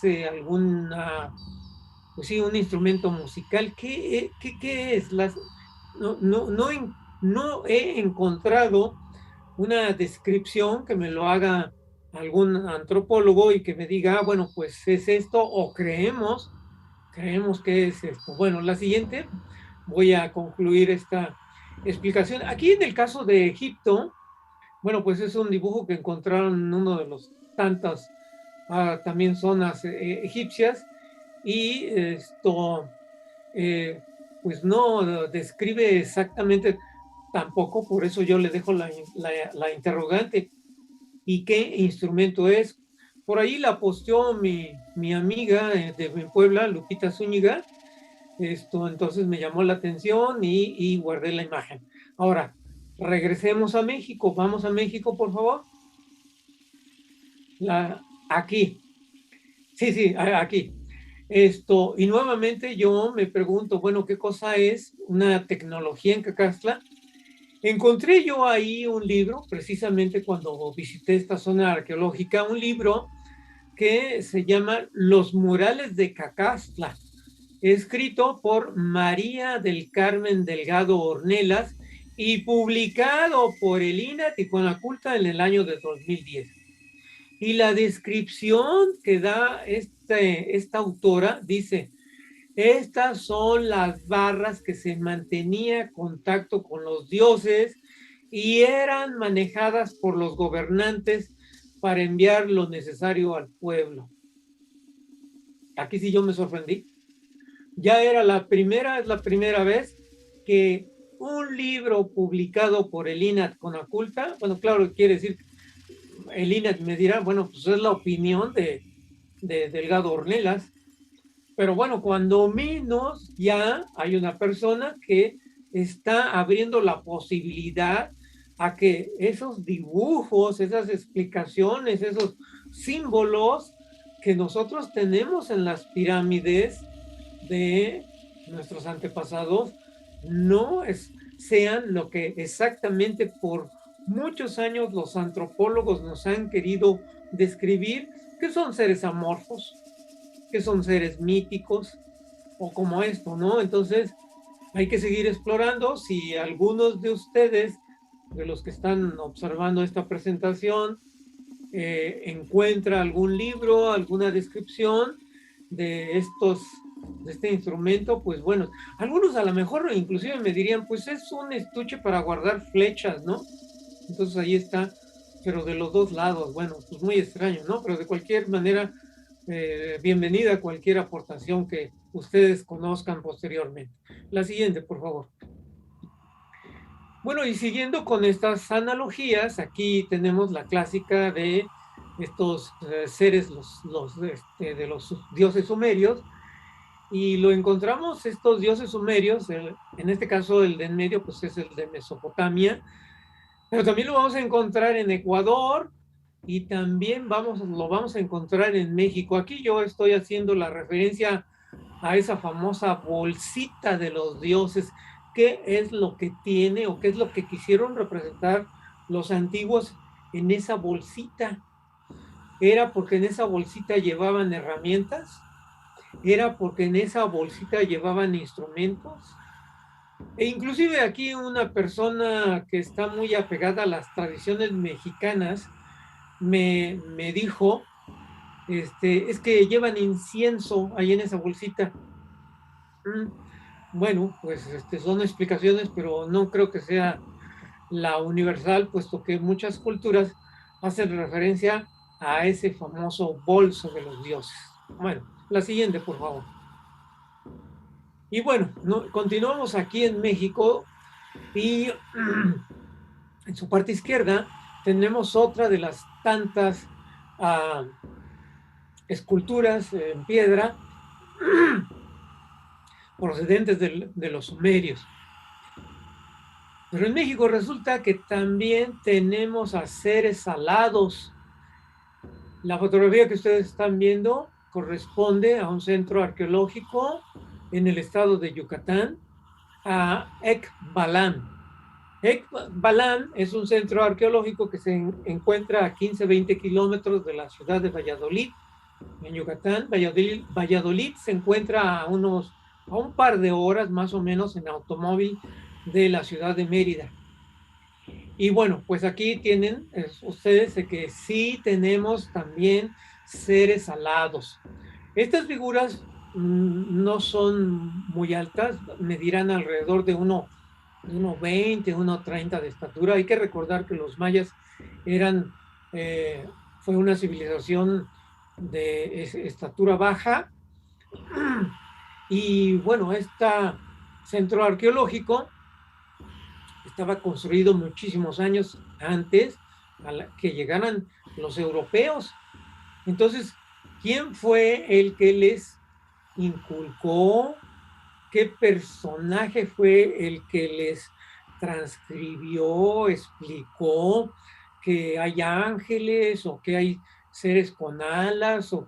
pues sí, un instrumento musical. ¿Qué es? No he encontrado una descripción que me lo haga algún antropólogo y que me diga, bueno, pues es esto, o creemos que es esto. Bueno, la siguiente, voy a concluir esta explicación. Aquí en el caso de Egipto, bueno, pues es un dibujo que encontraron en uno de los tantas también zonas egipcias, y eh, pues no describe exactamente tampoco, por eso yo le dejo la interrogante. ¿Y qué instrumento es? Por ahí la posteó mi amiga de Puebla, Lupita Zúñiga. Entonces me llamó la atención y guardé la imagen. Ahora, regresemos a México. Vamos a México, por favor. Aquí. Sí, aquí. Y nuevamente yo me pregunto, bueno, ¿qué cosa es una tecnología en Cacastla? Encontré yo ahí un libro, precisamente cuando visité esta zona arqueológica, un libro que se llama Los murales de Cacastla, escrito por María del Carmen Delgado Ornelas y publicado por el INAH Tijuanaculta en el año de 2010. Y la descripción que da esta autora dice: estas son las barras que se mantenía contacto con los dioses y eran manejadas por los gobernantes para enviar lo necesario al pueblo. Aquí sí yo me sorprendí. Ya es la primera vez que un libro publicado por el INAH Conaculta, bueno, claro, quiere decir, el INAH me dirá, bueno, pues es la opinión de Delgado Ornelas, pero bueno, cuando menos ya hay una persona que está abriendo la posibilidad a que esos dibujos, esas explicaciones, esos símbolos que nosotros tenemos en las pirámides de nuestros antepasados no sean lo que exactamente por muchos años los antropólogos nos han querido describir, que son seres amorfos, que son seres míticos, o como esto, ¿no? Entonces hay que seguir explorando. Si algunos de ustedes, de los que están observando esta presentación, encuentra algún libro, alguna descripción de este instrumento, pues bueno, algunos a lo mejor inclusive me dirían, pues es un estuche para guardar flechas, ¿no? Entonces ahí está, pero de los dos lados. Bueno, pues muy extraño, ¿no? Pero de cualquier manera, bienvenida cualquier aportación que ustedes conozcan posteriormente. La siguiente, por favor. Bueno, y siguiendo con estas analogías, aquí tenemos la clásica de estos seres, de los dioses sumerios, y lo encontramos, estos dioses sumerios, en este caso el de en medio, pues es el de Mesopotamia, pero también lo vamos a encontrar en Ecuador y también lo vamos a encontrar en México. Aquí yo estoy haciendo la referencia a esa famosa bolsita de los dioses. ¿Qué es lo que tiene o qué es lo que quisieron representar los antiguos en esa bolsita? ¿Era porque en esa bolsita llevaban herramientas? ¿Era porque en esa bolsita llevaban instrumentos? E inclusive aquí una persona que está muy apegada a las tradiciones mexicanas me dijo, es que llevan incienso ahí en esa bolsita. Bueno, pues son explicaciones, pero no creo que sea la universal, puesto que muchas culturas hacen referencia a ese famoso bolso de los dioses. Bueno, la siguiente, por favor. Y bueno, continuamos aquí en México y en su parte izquierda tenemos otra de las tantas esculturas en piedra procedentes de los sumerios. Pero en México resulta que también tenemos a seres alados. La fotografía que ustedes están viendo corresponde a un centro arqueológico en el estado de Yucatán, a Ekbalam. Ekbalam es un centro arqueológico que se encuentra a 15-20 kilómetros de la ciudad de Valladolid, en Yucatán. Valladolid se encuentra a un par de horas más o menos en automóvil de la ciudad de Mérida. Y bueno, pues aquí tienen ustedes de que sí tenemos también seres alados. Estas figuras no son muy altas, medirán alrededor de 1,20, 1,30 de estatura. Hay que recordar que los mayas fue una civilización de estatura baja. Y bueno, este centro arqueológico estaba construido muchísimos años antes que llegaran los europeos. Entonces, ¿quién fue el que les inculcó? ¿Qué personaje fue el que les transcribió, explicó que hay ángeles o que hay seres con alas o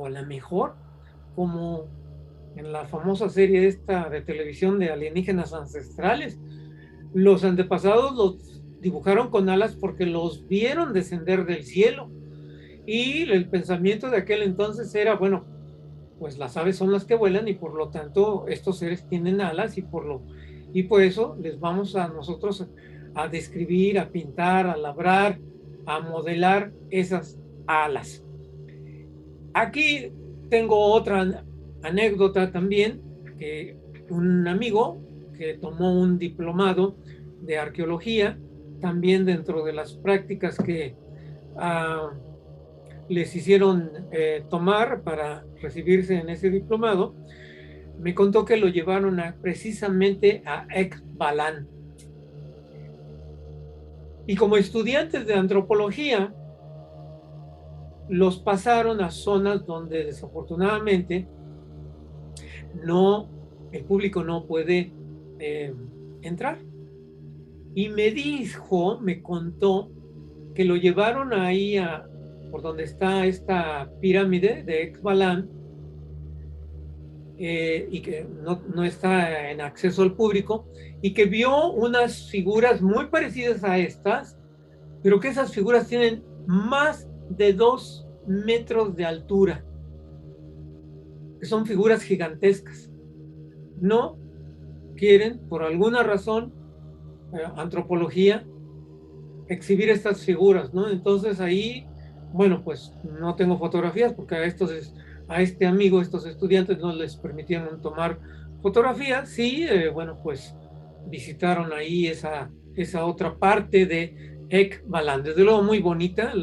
a lo mejor, como en la famosa serie esta de televisión de alienígenas ancestrales, los antepasados los dibujaron con alas porque los vieron descender del cielo? Y el pensamiento de aquel entonces era, bueno, pues las aves son las que vuelan y por lo tanto estos seres tienen alas y por eso les vamos a nosotros a describir, a pintar, a labrar, a modelar esas alas. Aquí tengo otra anécdota también, que un amigo que tomó un diplomado de arqueología, también dentro de las prácticas que les hicieron tomar para recibirse en ese diplomado, me contó que lo llevaron precisamente a Ekbalam. Y como estudiantes de antropología, los pasaron a zonas donde desafortunadamente el público no puede entrar. Y me contó que lo llevaron ahí por donde está esta pirámide de Ekbalam, y que no está en acceso al público, y que vio unas figuras muy parecidas a estas, pero que esas figuras tienen más de 2 metros de altura, que son figuras gigantescas. No quieren, por alguna razón, antropología, exhibir estas figuras, ¿no? Entonces ahí, bueno, pues no tengo fotografías porque a este amigo, estos estudiantes no les permitieron tomar fotografías. Sí, bueno, pues visitaron ahí esa otra parte de Ekbalan. Desde luego muy bonita.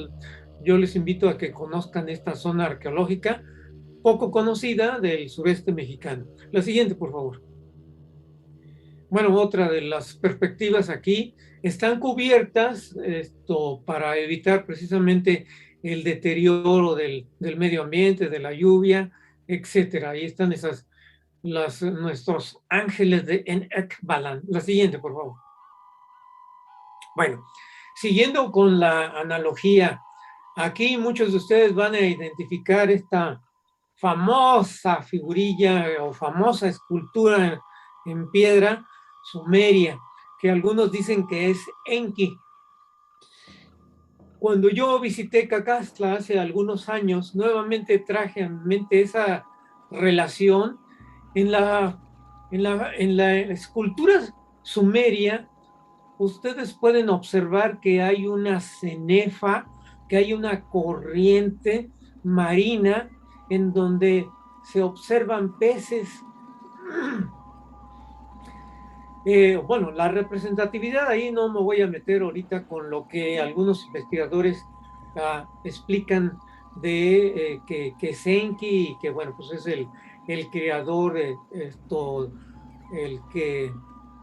Yo les invito a que conozcan esta zona arqueológica poco conocida del sureste mexicano. La siguiente, por favor. Bueno, otra de las perspectivas aquí, están cubiertas para evitar precisamente el deterioro del medio ambiente, de la lluvia, etcétera. Ahí están nuestros ángeles de Ekbalan. La siguiente, por favor. Bueno, siguiendo con la analogía, aquí muchos de ustedes van a identificar esta famosa figurilla o famosa escultura en piedra sumeria, que algunos dicen que es Enki. Cuando yo visité Cacastla hace algunos años, nuevamente traje a mi mente esa relación en la escultura sumeria. Ustedes pueden observar que hay una cenefa, que hay una corriente marina en donde se observan peces. Bueno, la representatividad ahí no me voy a meter ahorita con lo que algunos investigadores explican de que Senki, y que bueno, pues es el creador, el que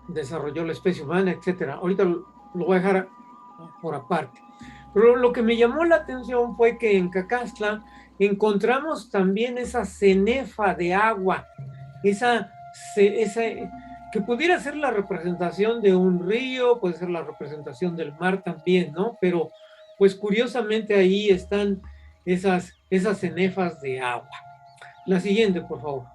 desarrolló la especie humana, etcétera. Ahorita lo voy a dejar por aparte. Pero lo que me llamó la atención fue que en Cacastla encontramos también esa cenefa de agua, esa que pudiera ser la representación de un río, puede ser la representación del mar también, ¿no? Pero pues curiosamente ahí están esas cenefas de agua. La siguiente, por favor.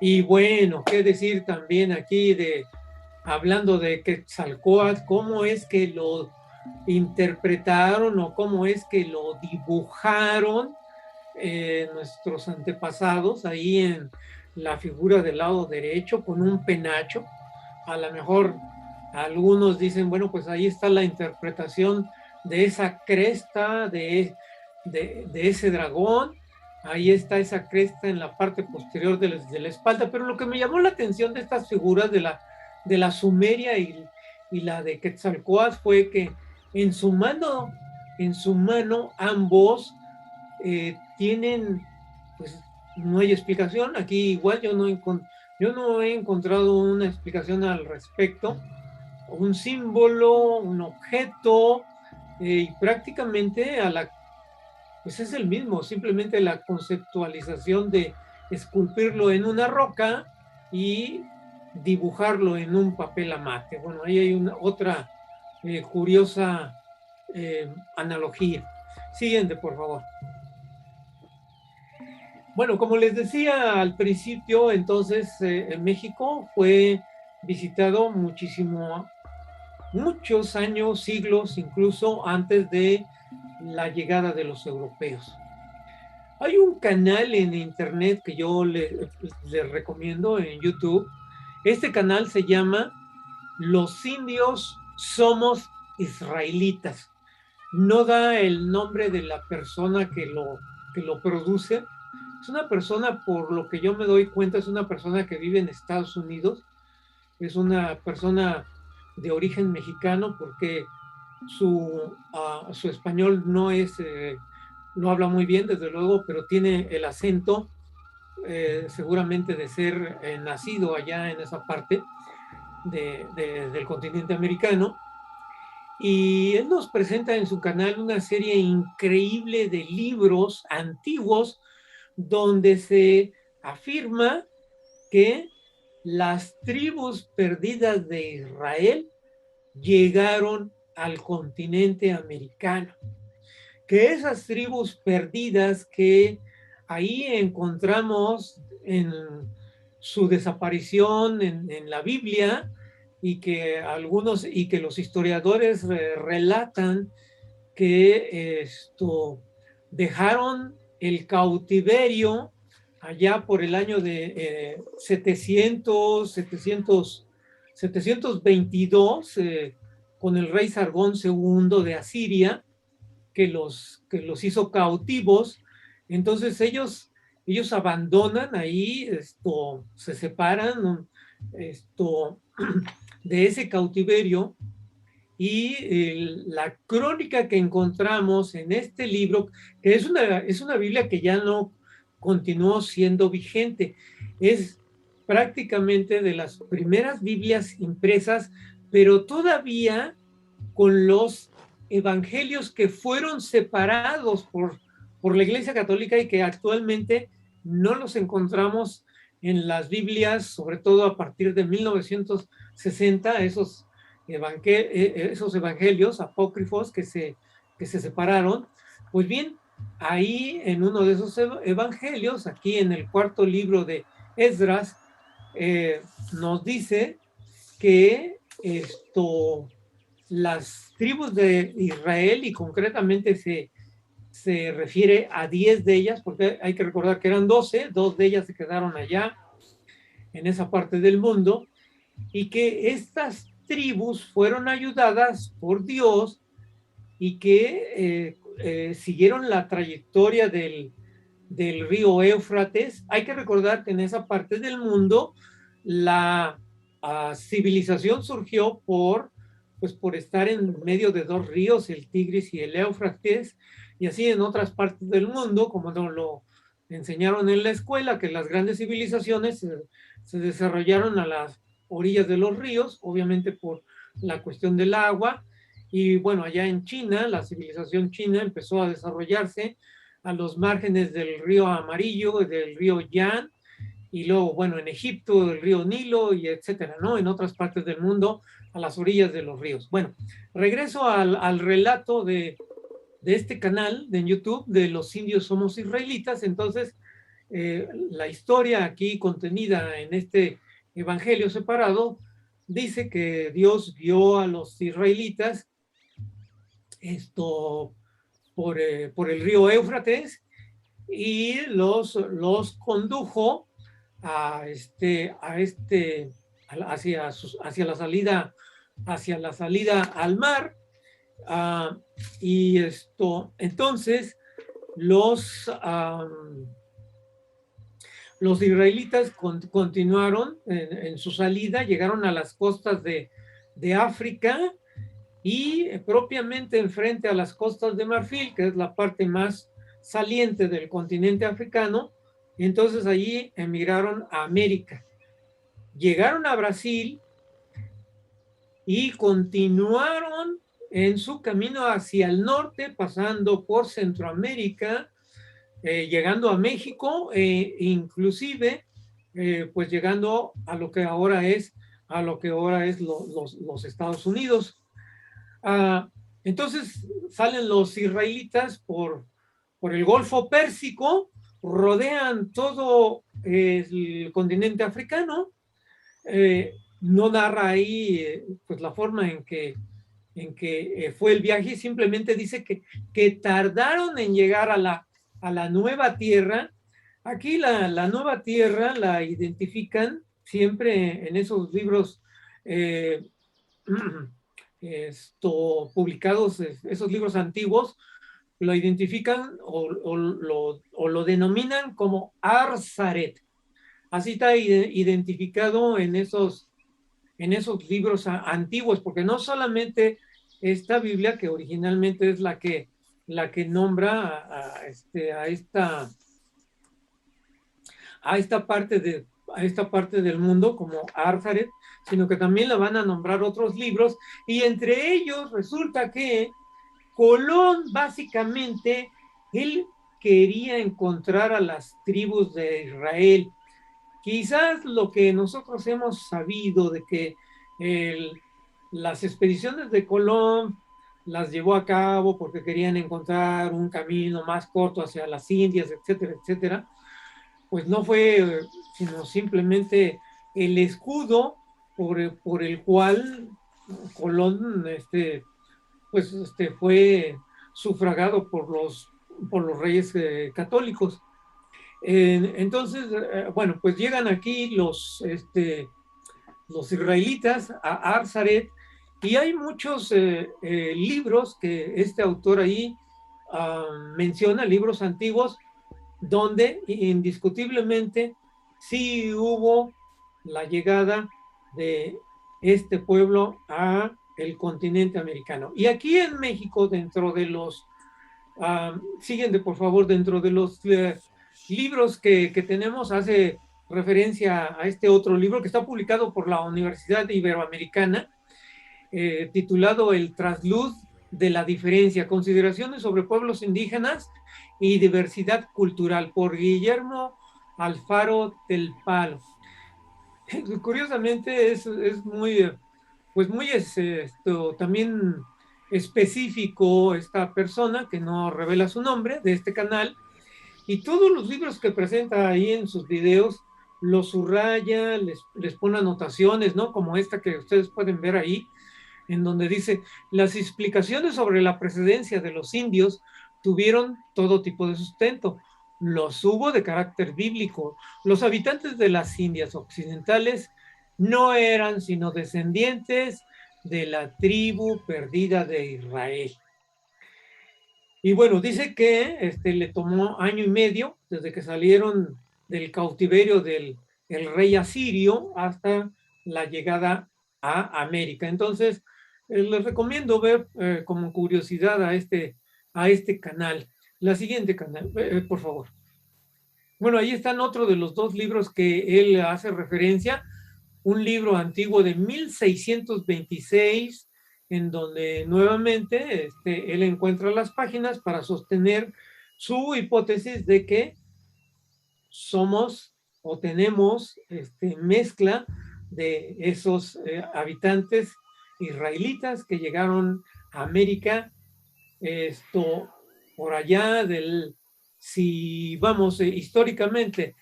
Y bueno, qué decir también aquí hablando de Quetzalcóatl, cómo es que lo interpretaron o cómo es que lo dibujaron nuestros antepasados ahí en la figura del lado derecho con un penacho. A lo mejor algunos dicen, bueno, pues ahí está la interpretación de esa cresta, de ese dragón. Ahí está esa cresta en la parte posterior de la espalda. Pero lo que me llamó la atención de estas figuras de la Sumeria y la de Quetzalcóatl fue que en su mano ambos tienen, pues no hay explicación. Aquí igual yo no he encontrado una explicación al respecto. Un símbolo, un objeto, y prácticamente pues es el mismo, simplemente la conceptualización de esculpirlo en una roca y dibujarlo en un papel a mate. Bueno, ahí hay otra curiosa analogía. Siguiente, por favor. Bueno, como les decía al principio, entonces en México fue visitado muchos años, siglos, incluso antes de la llegada de los europeos. Hay un canal en internet que yo les recomiendo en YouTube. Este canal se llama Los indios somos israelitas. No da el nombre de la persona que lo produce. Es una persona, por lo que yo me doy cuenta, es una persona que vive en Estados Unidos. Es una persona de origen mexicano porque su español no habla muy bien, desde luego, pero tiene el acento seguramente de ser nacido allá en esa parte del continente americano. Y él nos presenta en su canal una serie increíble de libros antiguos donde se afirma que las tribus perdidas de Israel llegaron al continente americano, que esas tribus perdidas que ahí encontramos en su desaparición en la Biblia y que los historiadores relatan que dejaron el cautiverio allá por el año de 722 con el rey Sargón II de Asiria, que los hizo cautivos. Entonces ellos abandonan ahí, se separan, de ese cautiverio. Y la crónica que encontramos en este libro, que es una Biblia que ya no continuó siendo vigente, es prácticamente de las primeras Biblias impresas, pero todavía con los evangelios que fueron separados por la Iglesia Católica y que actualmente no los encontramos en las Biblias, sobre todo a partir de 1960, esos evangelios apócrifos que se separaron. Pues bien, ahí en uno de esos evangelios, aquí en el cuarto libro de Esdras, nos dice que las tribus de Israel, y concretamente se refiere a 10 de ellas, porque hay que recordar que eran 12, 2 de ellas se quedaron allá en esa parte del mundo, y que estas tribus fueron ayudadas por Dios y que siguieron la trayectoria del río Éufrates. Hay que recordar que en esa parte del mundo la civilización surgió por estar en medio de dos ríos, el Tigris y el Éufrates, y así en otras partes del mundo, como nos lo enseñaron en la escuela, que las grandes civilizaciones se desarrollaron a las orillas de los ríos, obviamente por la cuestión del agua. Y bueno, allá en China, la civilización china empezó a desarrollarse a los márgenes del río Amarillo, del río Yan, y luego, bueno, en Egipto, el río Nilo, y etcétera, ¿no? En otras partes del mundo, a las orillas de los ríos. Bueno, regreso al relato de este canal de YouTube de Los indios somos israelitas. Entonces, la historia aquí contenida en este evangelio separado dice que Dios vio a los israelitas por el río Éufrates y los condujo a hacia la salida al mar. Y entonces los, los israelitas continuaron en su salida, llegaron a las costas de África y propiamente enfrente a las costas de Marfil, que es la parte más saliente del continente africano. Y entonces allí emigraron a América. Llegaron a Brasil y continuaron en su camino hacia el norte, pasando por Centroamérica, llegando a México, inclusive pues llegando a lo que ahora es los Estados Unidos. Entonces salen los israelitas por el Golfo Pérsico, rodean todo el continente africano. No narra ahí pues la forma en que fue el viaje, simplemente dice que tardaron en llegar a la nueva tierra. Aquí la nueva tierra la identifican siempre en esos libros publicados, esos libros antiguos, lo identifican o lo denominan como Arzaret. Así está identificado en esos libros antiguos, porque no solamente esta Biblia, que originalmente es la que nombra a esta parte del mundo como Arzaret, sino que también la van a nombrar otros libros, y entre ellos resulta que Colón básicamente, él quería encontrar a las tribus de Israel. Quizás lo que nosotros hemos sabido de que las expediciones de Colón las llevó a cabo porque querían encontrar un camino más corto hacia las Indias, etcétera, etcétera, pues no fue sino simplemente el escudo por el cual Colón fue sufragado por los reyes católicos. Entonces, bueno, pues llegan aquí los israelitas a Arzaret, y hay muchos libros que este autor ahí menciona, libros antiguos, donde indiscutiblemente sí hubo la llegada de este pueblo a el continente americano. Y aquí en México, dentro de los, siguiente por favor, dentro de los libros que tenemos, hace referencia a este otro libro que está publicado por la Universidad Iberoamericana, titulado El trasluz de la diferencia, consideraciones sobre pueblos indígenas y diversidad cultural, por Guillermo Alfaro del Palo. Curiosamente es muy, pues muy también específico esta persona que no revela su nombre de este canal, y todos los libros que presenta ahí en sus videos los subraya, les pone anotaciones, ¿no? Como esta que ustedes pueden ver ahí, en donde dice, las explicaciones sobre la precedencia de los indios tuvieron todo tipo de sustento. Los hubo de carácter bíblico. Los habitantes de las Indias occidentales no eran sino descendientes de la tribu perdida de Israel. Y bueno, dice que le tomó año y medio desde que salieron del cautiverio del el rey asirio hasta la llegada a América. Entonces, les recomiendo ver como curiosidad a este canal. La siguiente canal, por favor. Bueno, ahí están otro de los dos libros que él hace referencia, un libro antiguo de 1626, en donde nuevamente él encuentra las páginas para sostener su hipótesis de que somos o tenemos mezcla de esos habitantes israelitas que llegaron a América, por allá del, si vamos históricamente,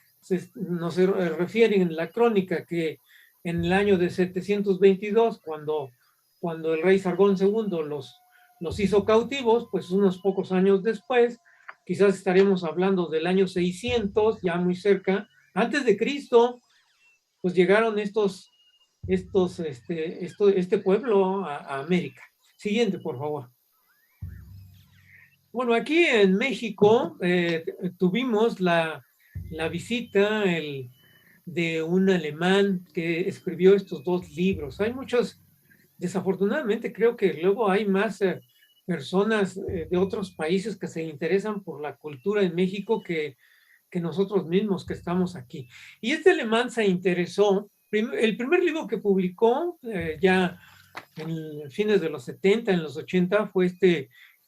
nos refieren en la crónica que en el año de 722, cuando el rey Sargón II los hizo cautivos, pues unos pocos años después, quizás estaremos hablando del año 600, ya muy cerca, antes de Cristo, pues llegaron este pueblo a América. Siguiente, por favor. Bueno, aquí en México tuvimos la visita de un alemán que escribió estos dos libros. Hay muchos, desafortunadamente creo que luego hay más personas de otros países que se interesan por la cultura en México que nosotros mismos que estamos aquí. Y este alemán se interesó, el primer libro que publicó ya en fines de los 70, en los 80, fue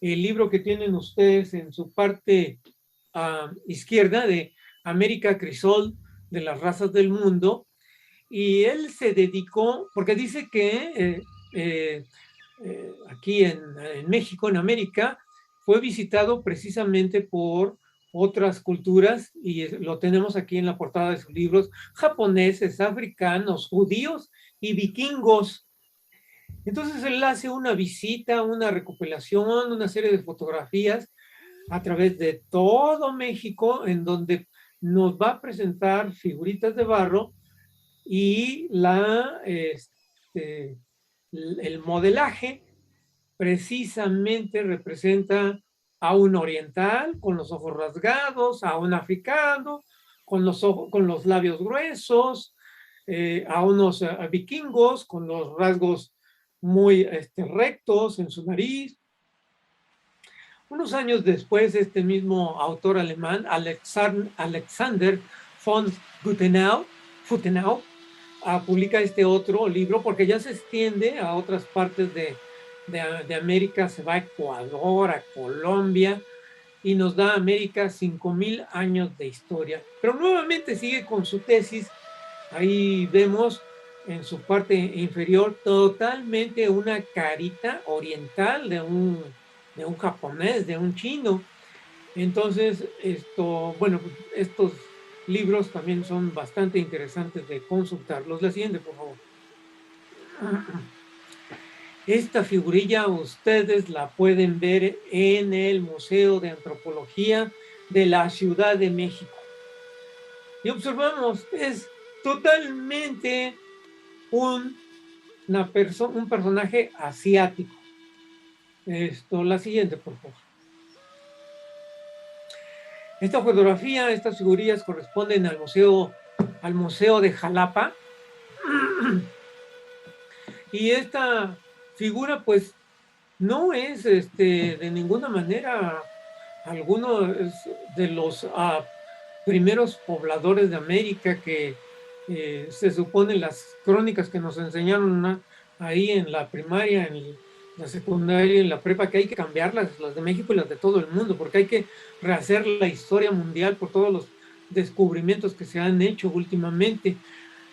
el libro que tienen ustedes en su parte izquierda de América Crisol de las razas del mundo, y él se dedicó, porque dice que aquí en México, en América, fue visitado precisamente por otras culturas, y lo tenemos aquí en la portada de sus libros, japoneses, africanos, judíos y vikingos. Entonces él hace una visita, una recopilación, una serie de fotografías a través de todo México, en donde nos va a presentar figuritas de barro y el modelaje precisamente representa a un oriental con los ojos rasgados, a un africano con los labios gruesos, a unos vikingos con los rasgos muy rectos en su nariz. Unos años después, este mismo autor alemán, Alexander von Futhenau, publica este otro libro porque ya se extiende a otras partes de América, se va a Ecuador, a Colombia, y nos da América 5,000 años de historia. Pero nuevamente sigue con su tesis. Ahí vemos en su parte inferior totalmente una carita oriental de un japonés, de un chino. Entonces, bueno, estos libros también son bastante interesantes de consultarlos. La siguiente, por favor. Esta figurilla ustedes la pueden ver en el Museo de Antropología de la Ciudad de México. Y observamos, es totalmente un personaje asiático. La siguiente, por favor. Esta fotografía, estas figurillas corresponden al museo de Jalapa. Y esta figura pues no es de ninguna manera alguno de los primeros pobladores de América que se supone las crónicas que nos enseñaron ahí en la primaria, en la secundaria, en la prepa, que hay que cambiarlas, las de México y las de todo el mundo, porque hay que rehacer la historia mundial por todos los descubrimientos que se han hecho últimamente.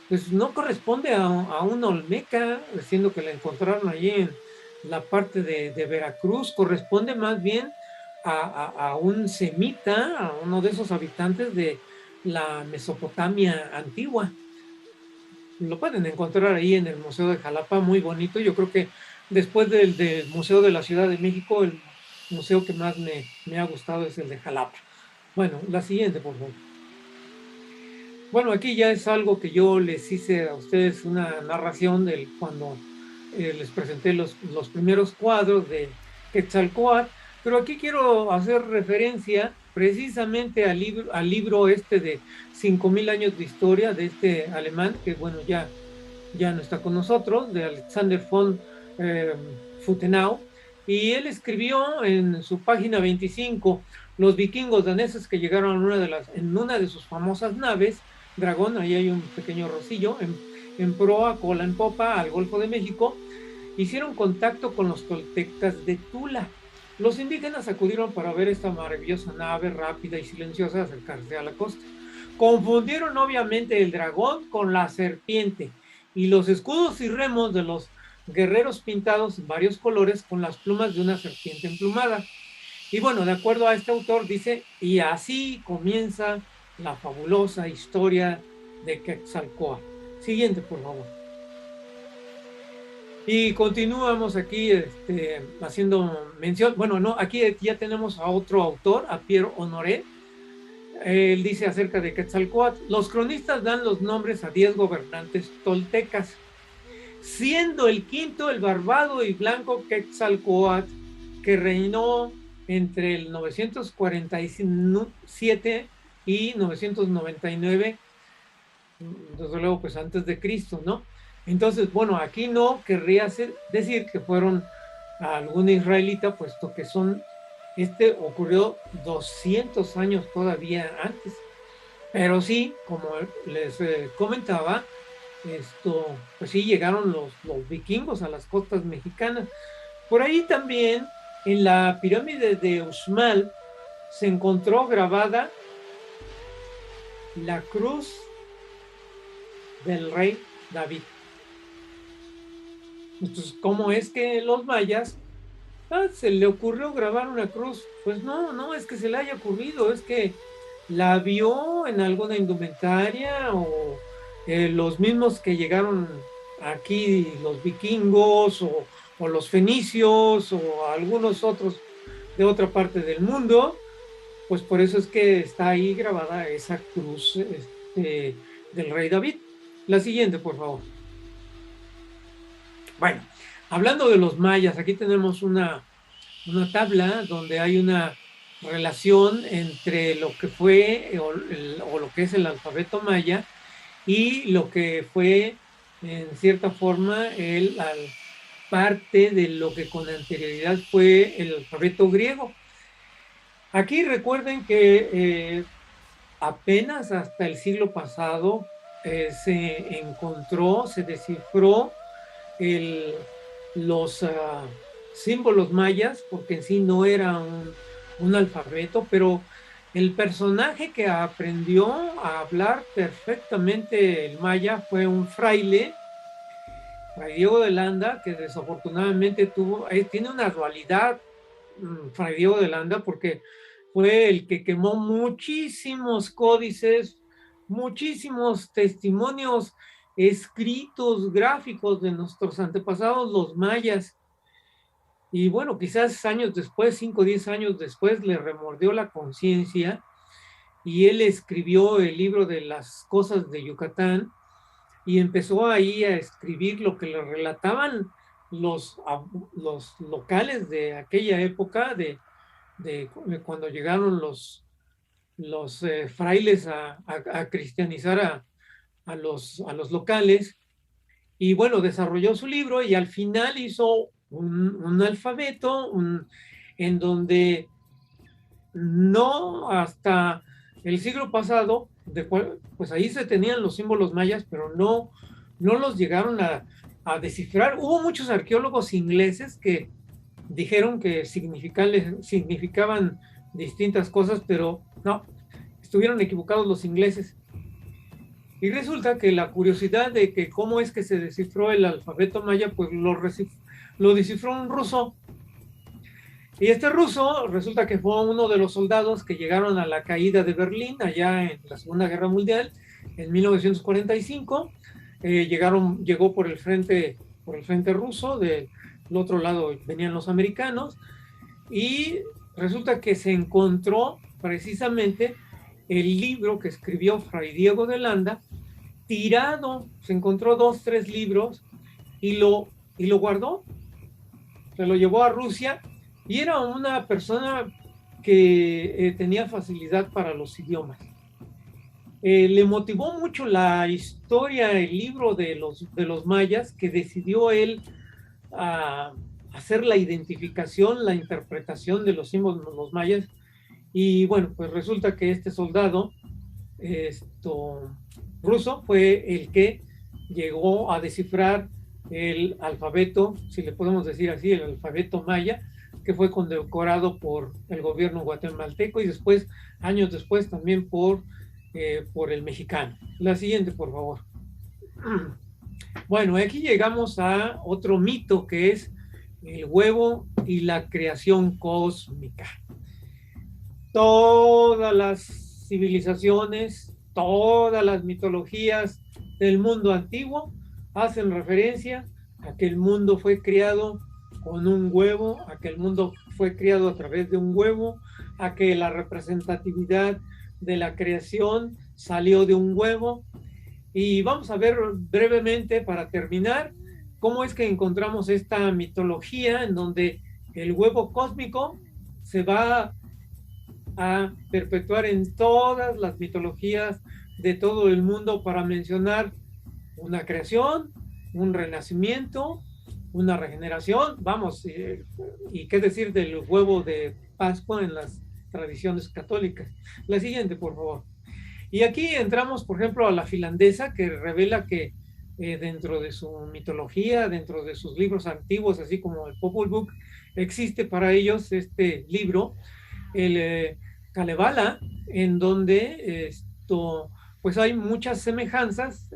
Pues no corresponde a una olmeca, siendo que la encontraron allí en la parte de Veracruz, corresponde más bien a un semita, a uno de esos habitantes de la Mesopotamia antigua. Lo pueden encontrar ahí en el Museo de Jalapa, muy bonito. Yo creo que después del Museo de la Ciudad de México, el museo que más me ha gustado es el de Jalapa. Bueno, la siguiente, por favor. Bueno, aquí ya es algo que yo les hice a ustedes una narración de cuando les presenté los primeros cuadros de Quetzalcóatl, pero aquí quiero hacer referencia precisamente al libro este de 5000 años de historia de este alemán, que bueno, ya no está con nosotros, de Alexander von eh, Futenau, y él escribió en su página 25, los vikingos daneses que llegaron en una de sus famosas naves, Dragón, ahí hay un pequeño rosillo, en proa, cola en popa, al Golfo de México, hicieron contacto con los toltecas de Tula. Los indígenas acudieron para ver esta maravillosa nave rápida y silenciosa acercarse a la costa. Confundieron obviamente el dragón con la serpiente y los escudos y remos de los guerreros pintados en varios colores con las plumas de una serpiente emplumada. Y bueno, de acuerdo a este autor, dice, y así comienza la fabulosa historia de Quetzalcóatl. Siguiente, por favor. Y continuamos aquí haciendo mención. Bueno, no, aquí ya tenemos a otro autor, a Pierre Honoré. Él dice acerca de Quetzalcóatl, los cronistas dan los nombres a 10 gobernantes toltecas, siendo el quinto el barbado y blanco Quetzalcóatl, que reinó entre el 947 y 999, desde luego pues antes de Cristo, ¿no? Entonces, bueno, aquí no querría decir que fueron algún israelita, puesto que ocurrió 200 años todavía antes. Pero sí, como les comentaba, pues sí llegaron los vikingos a las costas mexicanas. Por ahí también, en la pirámide de Uxmal, se encontró grabada la cruz del rey David. Entonces, ¿cómo es que los mayas se le ocurrió grabar una cruz? Pues no es que se le haya ocurrido, es que la vio en alguna indumentaria o los mismos que llegaron aquí, los vikingos o los fenicios o algunos otros de otra parte del mundo, pues por eso es que está ahí grabada esa cruz del rey David. La siguiente, por favor. Bueno, hablando de los mayas, aquí tenemos una tabla donde hay una relación entre lo que fue o lo que es el alfabeto maya y lo que fue en cierta forma parte de lo que con anterioridad fue el alfabeto griego. Aquí recuerden que apenas hasta el siglo pasado se descifró el, los símbolos mayas, porque en sí no era un alfabeto, pero el personaje que aprendió a hablar perfectamente el maya fue un fraile, Fray Diego de Landa, que desafortunadamente tiene una dualidad, Fray Diego de Landa, porque fue el que quemó muchísimos códices, muchísimos testimonios escritos, gráficos de nuestros antepasados, los mayas. Y bueno, quizás años después, 5 o 10 años después, le remordió la conciencia y él escribió el libro de las cosas de Yucatán y empezó ahí a escribir lo que le relataban los locales de aquella época, de cuando llegaron los frailes a cristianizar a los locales. Y bueno, desarrolló su libro y al final hizo un alfabeto en donde no hasta el siglo pasado, pues ahí se tenían los símbolos mayas, pero no los llegaron a descifrar. Hubo muchos arqueólogos ingleses que dijeron que significaban distintas cosas, pero no, estuvieron equivocados los ingleses. Y resulta que la curiosidad de que cómo es que se descifró el alfabeto maya, pues lo descifró un ruso. Y este ruso resulta que fue uno de los soldados que llegaron a la caída de Berlín allá en la Segunda Guerra Mundial en 1945. Llegó por el frente ruso, del otro lado venían los americanos, y resulta que se encontró precisamente el libro que escribió Fray Diego de Landa tirado. Se encontró 2, 3 libros y lo guardó, se lo llevó a Rusia, y era una persona que tenía facilidad para los idiomas. Le motivó mucho la historia, el libro de los mayas, que decidió él hacer la identificación, la interpretación de los símbolos de los mayas. Y bueno, pues resulta que este soldado ruso fue el que llegó a descifrar el alfabeto, si le podemos decir así, el alfabeto maya, que fue condecorado por el gobierno guatemalteco y después, años después, también por el mexicano. La siguiente, por favor. Bueno, aquí llegamos a otro mito, que es el huevo y la creación cósmica. Todas las civilizaciones, todas las mitologías del mundo antiguo hacen referencia a que el mundo fue creado con un huevo, a que el mundo fue creado a través de un huevo, a que la representatividad de la creación salió de un huevo. Y vamos a ver brevemente, para terminar, cómo es que encontramos esta mitología en donde el huevo cósmico se va a perpetuar en todas las mitologías de todo el mundo, para mencionar una creación, un renacimiento, una regeneración. Vamos, y qué decir del huevo de Pascua en las tradiciones católicas. La siguiente, por favor. Y aquí entramos, por ejemplo, a la finlandesa, que revela que dentro de su mitología, dentro de sus libros antiguos, así como el Popol Vuh, existe para ellos este libro, el Kalevala, en donde pues hay muchas semejanzas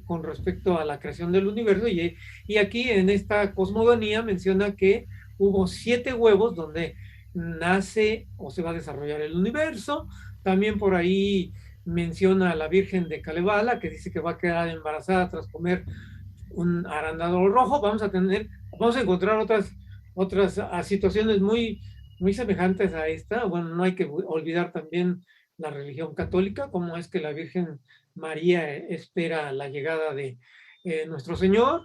con respecto a la creación del universo, y aquí en esta cosmogonía menciona que hubo 7 huevos donde nace o se va a desarrollar el universo. También por ahí menciona a la Virgen de Kalevala, que dice que va a quedar embarazada tras comer un arándano rojo. Vamos a encontrar otras situaciones muy semejantes a esta. Bueno, no hay que olvidar también la religión católica, como es que la Virgen María espera la llegada de nuestro Señor.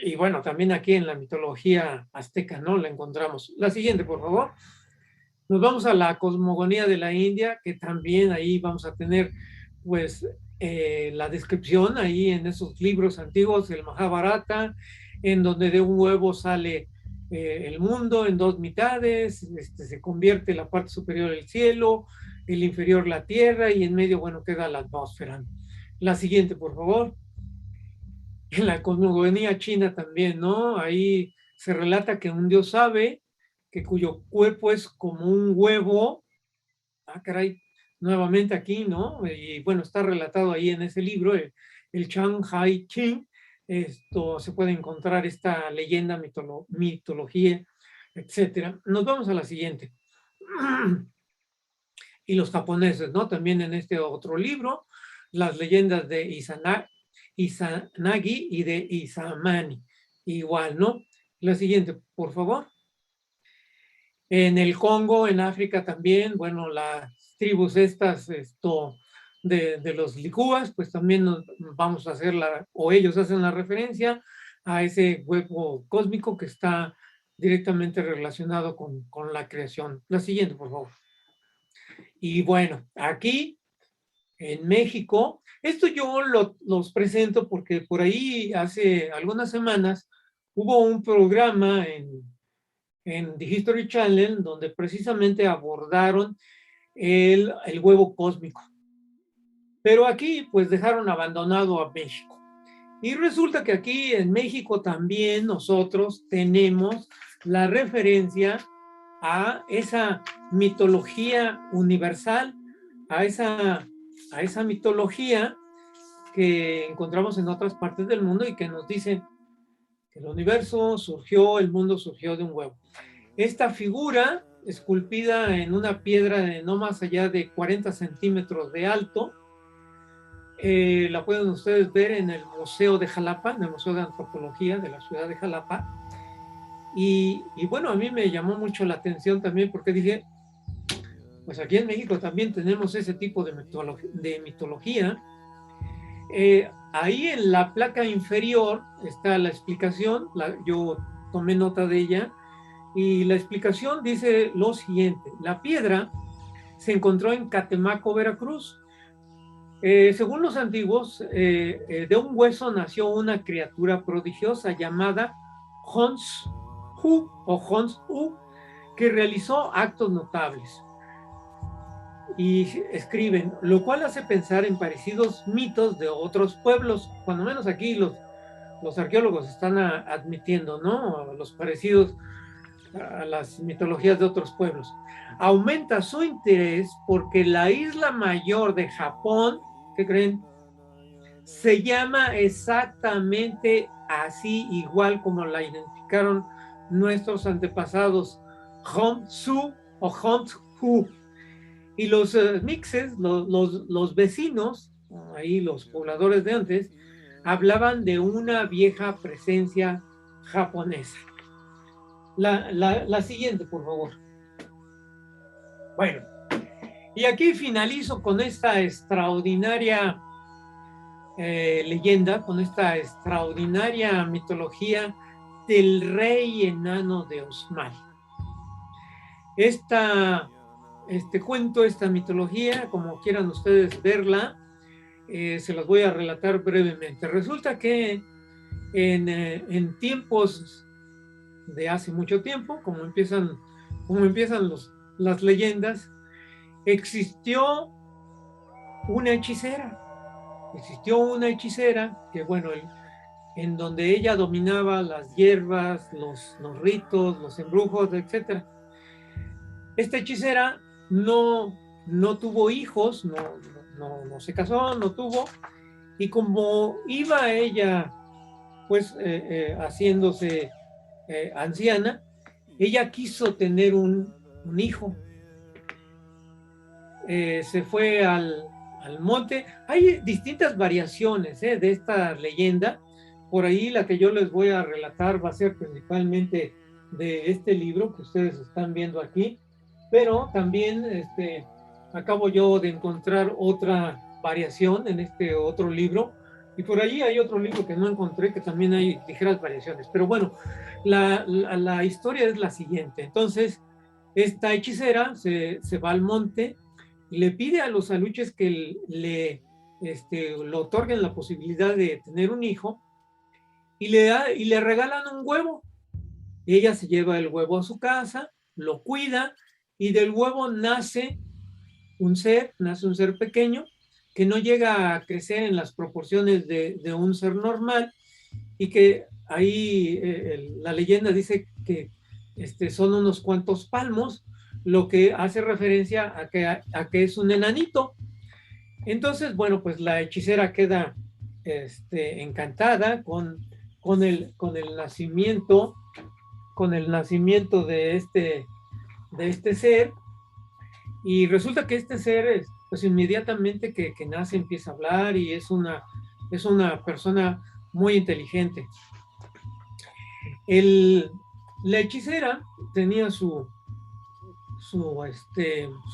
Y bueno, también aquí en la mitología azteca, ¿no? La encontramos. La siguiente, por favor. Nos vamos a la cosmogonía de la India, que también ahí vamos a tener, pues, la descripción ahí en esos libros antiguos, el Mahabharata, en donde de un huevo sale el mundo en 2 mitades, se convierte la parte superior el cielo, el inferior la tierra, y en medio, bueno, queda la atmósfera. La siguiente, por favor. En la cosmogonía china también, ¿no? Ahí se relata que un dios sabe que cuyo cuerpo es como un huevo. Ah, caray, nuevamente aquí, ¿no? Y bueno, está relatado ahí en ese libro, el Shanghai Qing. Se puede encontrar esta leyenda, mitología, etcétera. Nos vamos a la siguiente. Y los japoneses, ¿no? También en este otro libro, las leyendas de Izanagi y de Izamani. Igual, ¿no? La siguiente, por favor. En el Congo, en África también, bueno, las tribus estas, de los licúas, pues también vamos a hacer o ellos hacen la referencia a ese huevo cósmico que está directamente relacionado con la creación. La siguiente, por favor. Y bueno, aquí en México. Esto yo los presento porque por ahí hace algunas semanas hubo un programa en The History Channel donde precisamente abordaron el huevo cósmico. Pero aquí pues dejaron abandonado a México. Y resulta que aquí en México también nosotros tenemos la referencia a esa mitología universal, a esa mitología que encontramos en otras partes del mundo y que nos dice que el universo surgió, el mundo surgió de un huevo. Esta figura, esculpida en una piedra de no más allá de 40 centímetros de alto, la pueden ustedes ver en el Museo de Jalapa, en el Museo de Antropología de la ciudad de Jalapa. Y bueno, a mí me llamó mucho la atención también porque dije, pues aquí en México también tenemos ese tipo de mitología. Ahí en la placa inferior está la explicación, yo tomé nota de ella, y la explicación dice lo siguiente: la piedra se encontró en Catemaco, Veracruz. Según los antiguos, de un hueso nació una criatura prodigiosa llamada Hons-Hu o Hons-U, que realizó actos notables. Y escriben, lo cual hace pensar en parecidos mitos de otros pueblos, cuando menos aquí los arqueólogos están admitiendo, ¿no? Los parecidos a las mitologías de otros pueblos. Aumenta su interés porque la isla mayor de Japón, ¿qué creen? Se llama exactamente así, igual como la identificaron nuestros antepasados, Honshu o Honshu. Y los mixes, los vecinos, ahí los pobladores de antes, hablaban de una vieja presencia japonesa. La siguiente, por favor. Bueno, y aquí finalizo con esta extraordinaria leyenda, con esta extraordinaria mitología del rey enano de Uxmal. Este cuento, esta mitología, como quieran ustedes verla, se las voy a relatar brevemente. Resulta que en tiempos de hace mucho tiempo, como empiezan las leyendas, existió una hechicera. Existió una hechicera que, bueno, en donde ella dominaba las hierbas, los ritos, los embrujos, etc. Esta hechicera no tuvo hijos, no se casó, no tuvo, y como iba ella pues haciéndose anciana, ella quiso tener un hijo. Se fue al monte. Hay distintas variaciones de esta leyenda. Por ahí la que yo les voy a relatar va a ser principalmente de este libro que ustedes están viendo aquí, pero también acabo yo de encontrar otra variación en este otro libro, y por allí hay otro libro que no encontré que también hay ligeras variaciones. Pero bueno, la historia es la siguiente. Entonces, esta hechicera se va al monte y le pide a los aluches que le otorguen la posibilidad de tener un hijo, y le regalan un huevo. Y ella se lleva el huevo a su casa, lo cuida, y del huevo nace un ser pequeño que no llega a crecer en las proporciones de un ser normal, y que ahí la leyenda dice que son unos cuantos palmos, lo que hace referencia a que es un enanito. Entonces, bueno, pues la hechicera queda encantada con el nacimiento de este ser, y resulta que este ser, pues inmediatamente que nace, empieza a hablar, y es una persona muy inteligente. La hechicera tenía su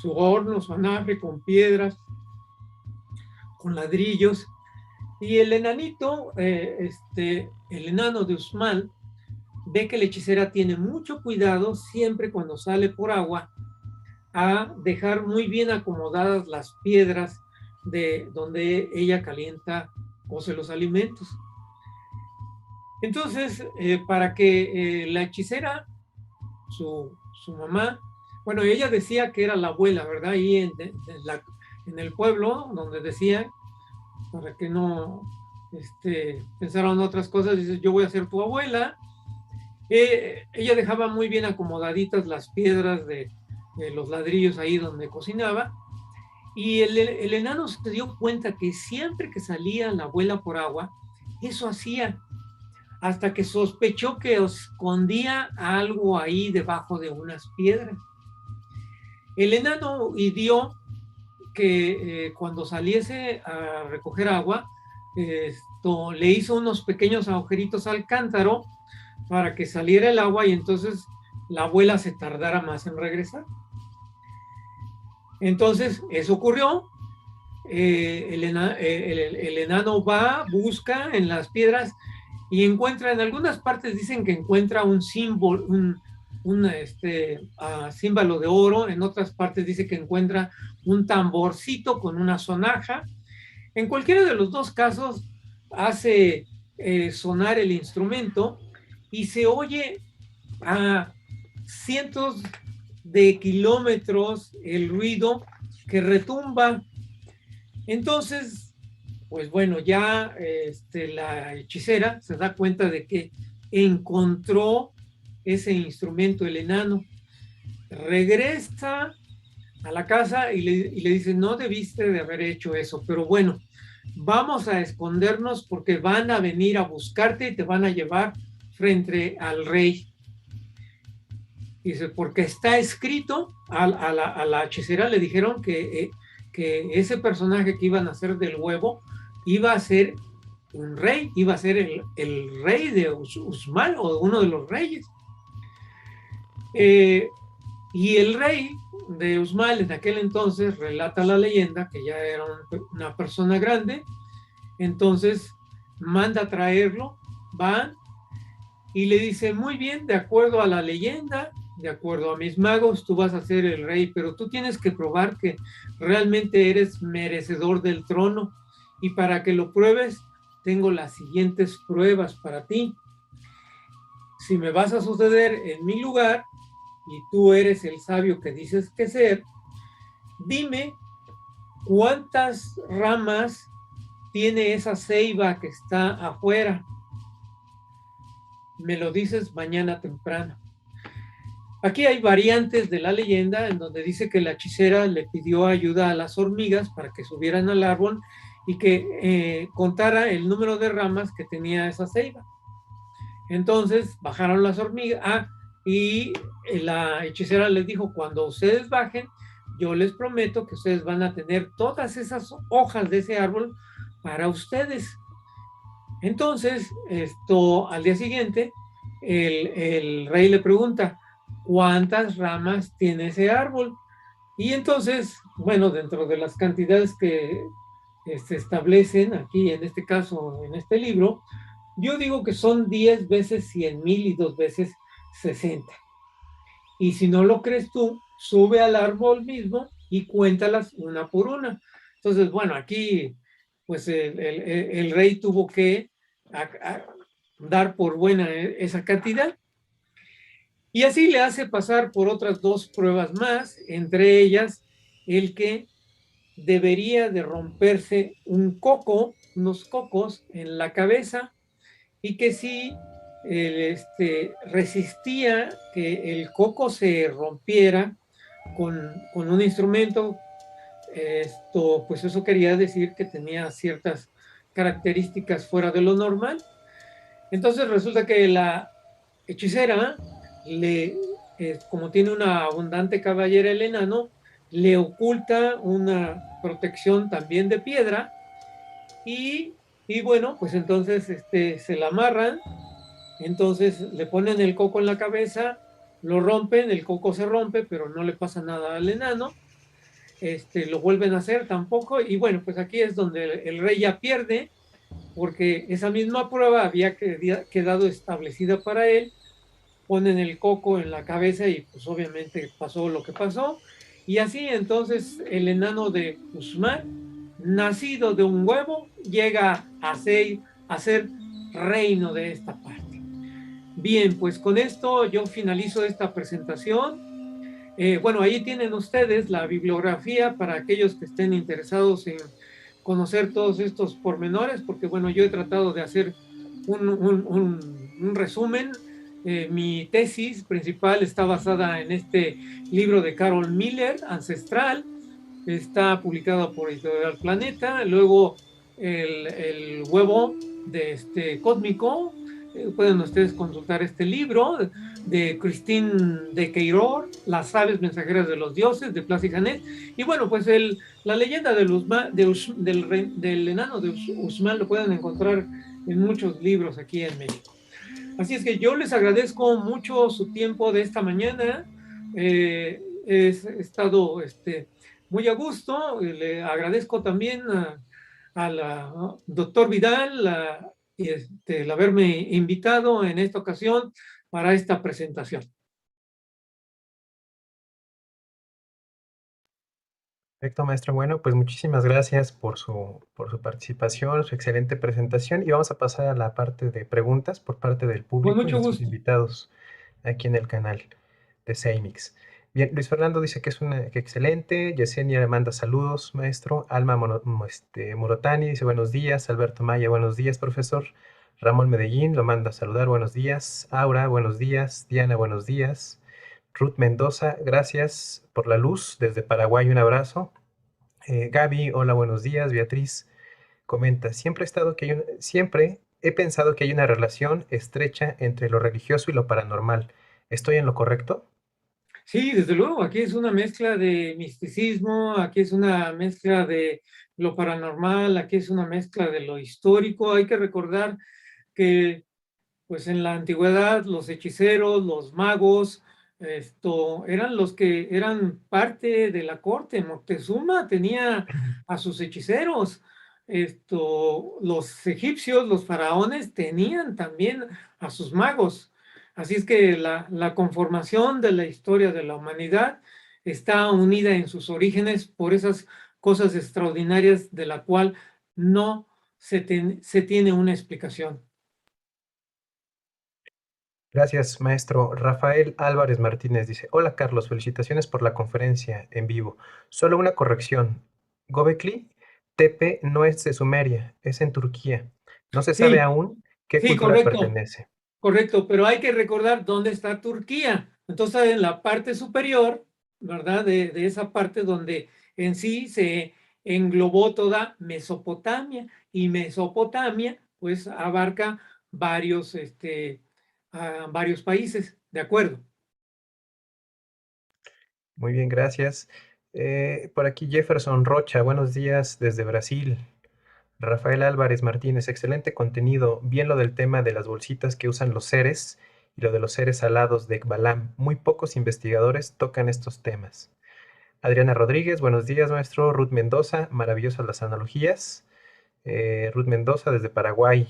horno, su anafre con piedras, con ladrillos, y el enanito, el enano de Uxmal, ve que la hechicera tiene mucho cuidado siempre cuando sale por agua a dejar muy bien acomodadas las piedras de donde ella calienta, cose los alimentos. Entonces, para que la hechicera, su mamá, bueno, ella decía que era la abuela, ¿verdad? Ahí en el pueblo, donde decían, para que no pensaron otras cosas, dice, yo voy a ser tu abuela. Ella dejaba muy bien acomodaditas las piedras de los ladrillos ahí donde cocinaba, y el enano se dio cuenta que siempre que salía la abuela por agua, eso hacía, hasta que sospechó que escondía algo ahí debajo de unas piedras. El enano ideó que cuando saliese a recoger agua, le hizo unos pequeños agujeritos al cántaro para que saliera el agua y entonces la abuela se tardara más en regresar. Entonces, eso ocurrió. El enano va, busca en las piedras y encuentra, en algunas partes dicen que encuentra un símbolo, címbalo de oro, en otras partes dice que encuentra un tamborcito con una sonaja. En cualquiera de los dos casos hace sonar el instrumento y se oye a cientos de kilómetros el ruido que retumba. Entonces, pues bueno, ya la hechicera se da cuenta de que encontró ese instrumento, el enano. Regresa a la casa y le dice, no debiste de haber hecho eso, pero bueno, vamos a escondernos porque van a venir a buscarte y te van a llevar frente al rey. Dice, porque está escrito, a la hechicera le dijeron que ese personaje que iban a hacer del huevo iba a ser un rey, iba a ser el rey de Uxmal o uno de los reyes. Y el rey de Uxmal en aquel entonces relata la leyenda que ya era una persona grande, entonces manda a traerlo, van y le dice, muy bien, de acuerdo a la leyenda, de acuerdo a mis magos, tú vas a ser el rey, pero tú tienes que probar que realmente eres merecedor del trono, y para que lo pruebes, tengo las siguientes pruebas para ti. Si me vas a suceder en mi lugar, y tú eres el sabio que dices que ser, dime cuántas ramas tiene esa ceiba que está afuera. Me lo dices mañana temprano. Aquí hay variantes de la leyenda en donde dice que la hechicera le pidió ayuda a las hormigas para que subieran al árbol y que contara el número de ramas que tenía esa ceiba. Entonces bajaron las hormigas y la hechicera les dijo, cuando ustedes bajen, yo les prometo que ustedes van a tener todas esas hojas de ese árbol para ustedes. Entonces, al día siguiente, el rey le pregunta, ¿cuántas ramas tiene ese árbol? Y entonces, bueno, dentro de las cantidades que se establecen aquí, en este caso, en este libro, yo digo que son 10 veces 100,000 y 2 veces 60. Y si no lo crees tú, sube al árbol mismo y cuéntalas una por una. Entonces, bueno, aquí, pues el rey tuvo que dar por buena esa cantidad. Y así le hace pasar por otras 2 pruebas más, entre ellas el que debería de romperse un coco, unos cocos en la cabeza, y que si resistía que el coco se rompiera con un instrumento, pues eso quería decir que tenía ciertas características fuera de lo normal. Entonces resulta que la hechicera, como tiene una abundante cabellera el enano, le oculta una protección también de piedra y bueno, pues entonces se la amarran, entonces le ponen el coco en la cabeza, lo rompen, el coco se rompe, pero no le pasa nada al enano, lo vuelven a hacer tampoco, y bueno, pues aquí es donde el rey ya pierde, porque esa misma prueba había quedado establecida para él, ponen el coco en la cabeza y pues obviamente pasó lo que pasó, y así entonces el enano de Uxmal nacido de un huevo, llega a ser reino de esta parte. Bien, pues con esto yo finalizo esta presentación. Bueno, ahí tienen ustedes la bibliografía para aquellos que estén interesados en conocer todos estos pormenores, porque bueno, yo he tratado de hacer un resumen. Mi tesis principal está basada en este libro de Carol Miller, Ancestral, está publicado por Editorial Planeta. Luego el huevo de cósmico, pueden ustedes consultar este libro de Christine de Queiror, Las aves mensajeras de los dioses, de Plas y Janet. Y bueno, pues la leyenda del enano de Usman lo pueden encontrar en muchos libros aquí en México. Así es que yo les agradezco mucho su tiempo de esta mañana. He estado muy a gusto. Le agradezco también a la doctor Vidal el haberme invitado en esta ocasión para esta presentación. Perfecto, maestro. Bueno, pues muchísimas gracias por su participación, su excelente presentación. Y vamos a pasar a la parte de preguntas por parte del Con público y mucho nuestros gusto. invitados aquí en el canal de CEIMIX. Bien, Luis Fernando dice que que excelente. Yesenia le manda saludos, maestro. Alma Morotani dice buenos días. Alberto Maya, buenos días, profesor. Ramón Medellín lo manda a saludar, buenos días. Aura, buenos días. Diana, buenos días. Ruth Mendoza, gracias por la luz. Desde Paraguay, un abrazo. Gaby, hola, buenos días. Beatriz comenta, siempre he pensado que hay una relación estrecha entre lo religioso y lo paranormal. ¿Estoy en lo correcto? Sí, desde luego, aquí es una mezcla de misticismo, aquí es una mezcla de lo paranormal, aquí es una mezcla de lo histórico. Hay que recordar que pues en la antigüedad los hechiceros, los magos, eran los que eran parte de la corte. Moctezuma tenía a sus hechiceros. Los egipcios, los faraones tenían también a sus magos. Así es que la conformación de la historia de la humanidad está unida en sus orígenes por esas cosas extraordinarias de la cual no se tiene una explicación. Gracias, maestro. Rafael Álvarez Martínez dice, hola Carlos, felicitaciones por la conferencia en vivo. Solo una corrección. Göbekli Tepe no es de Sumeria, es en Turquía. No se sabe Sí, aún qué sí, cultura correcto, pertenece. correcto, pero hay que recordar dónde está Turquía. Entonces, en la parte superior, ¿verdad? De esa parte donde en sí se englobó toda Mesopotamia, y Mesopotamia, pues, abarca varios países, ¿de acuerdo? Muy bien, gracias. Por aquí Jefferson Rocha, buenos días desde Brasil. Rafael Álvarez Martínez, excelente contenido. Bien lo del tema de las bolsitas que usan los seres y lo de los seres alados de Balam. Muy pocos investigadores tocan estos temas. Adriana Rodríguez, buenos días, maestro. Ruth Mendoza, maravillosas las analogías. Ruth Mendoza desde Paraguay.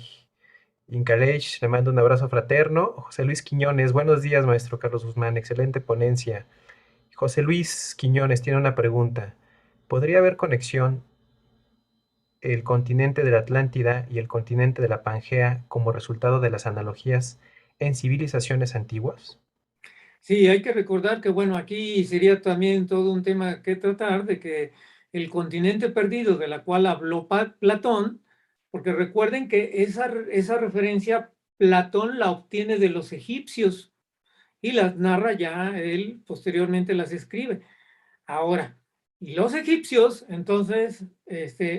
Incalage, le mando un abrazo fraterno. José Luis Quiñones, buenos días, maestro Carlos Guzmán, excelente ponencia. José Luis Quiñones tiene una pregunta. ¿Podría haber conexión el continente de la Atlántida y el continente de la Pangea como resultado de las analogías en civilizaciones antiguas? Sí, hay que recordar que, bueno, aquí sería también todo un tema que tratar de que el continente perdido de la cual habló Platón, porque recuerden que esa referencia Platón la obtiene de los egipcios y las narra ya él, posteriormente las escribe. Ahora, y los egipcios, entonces,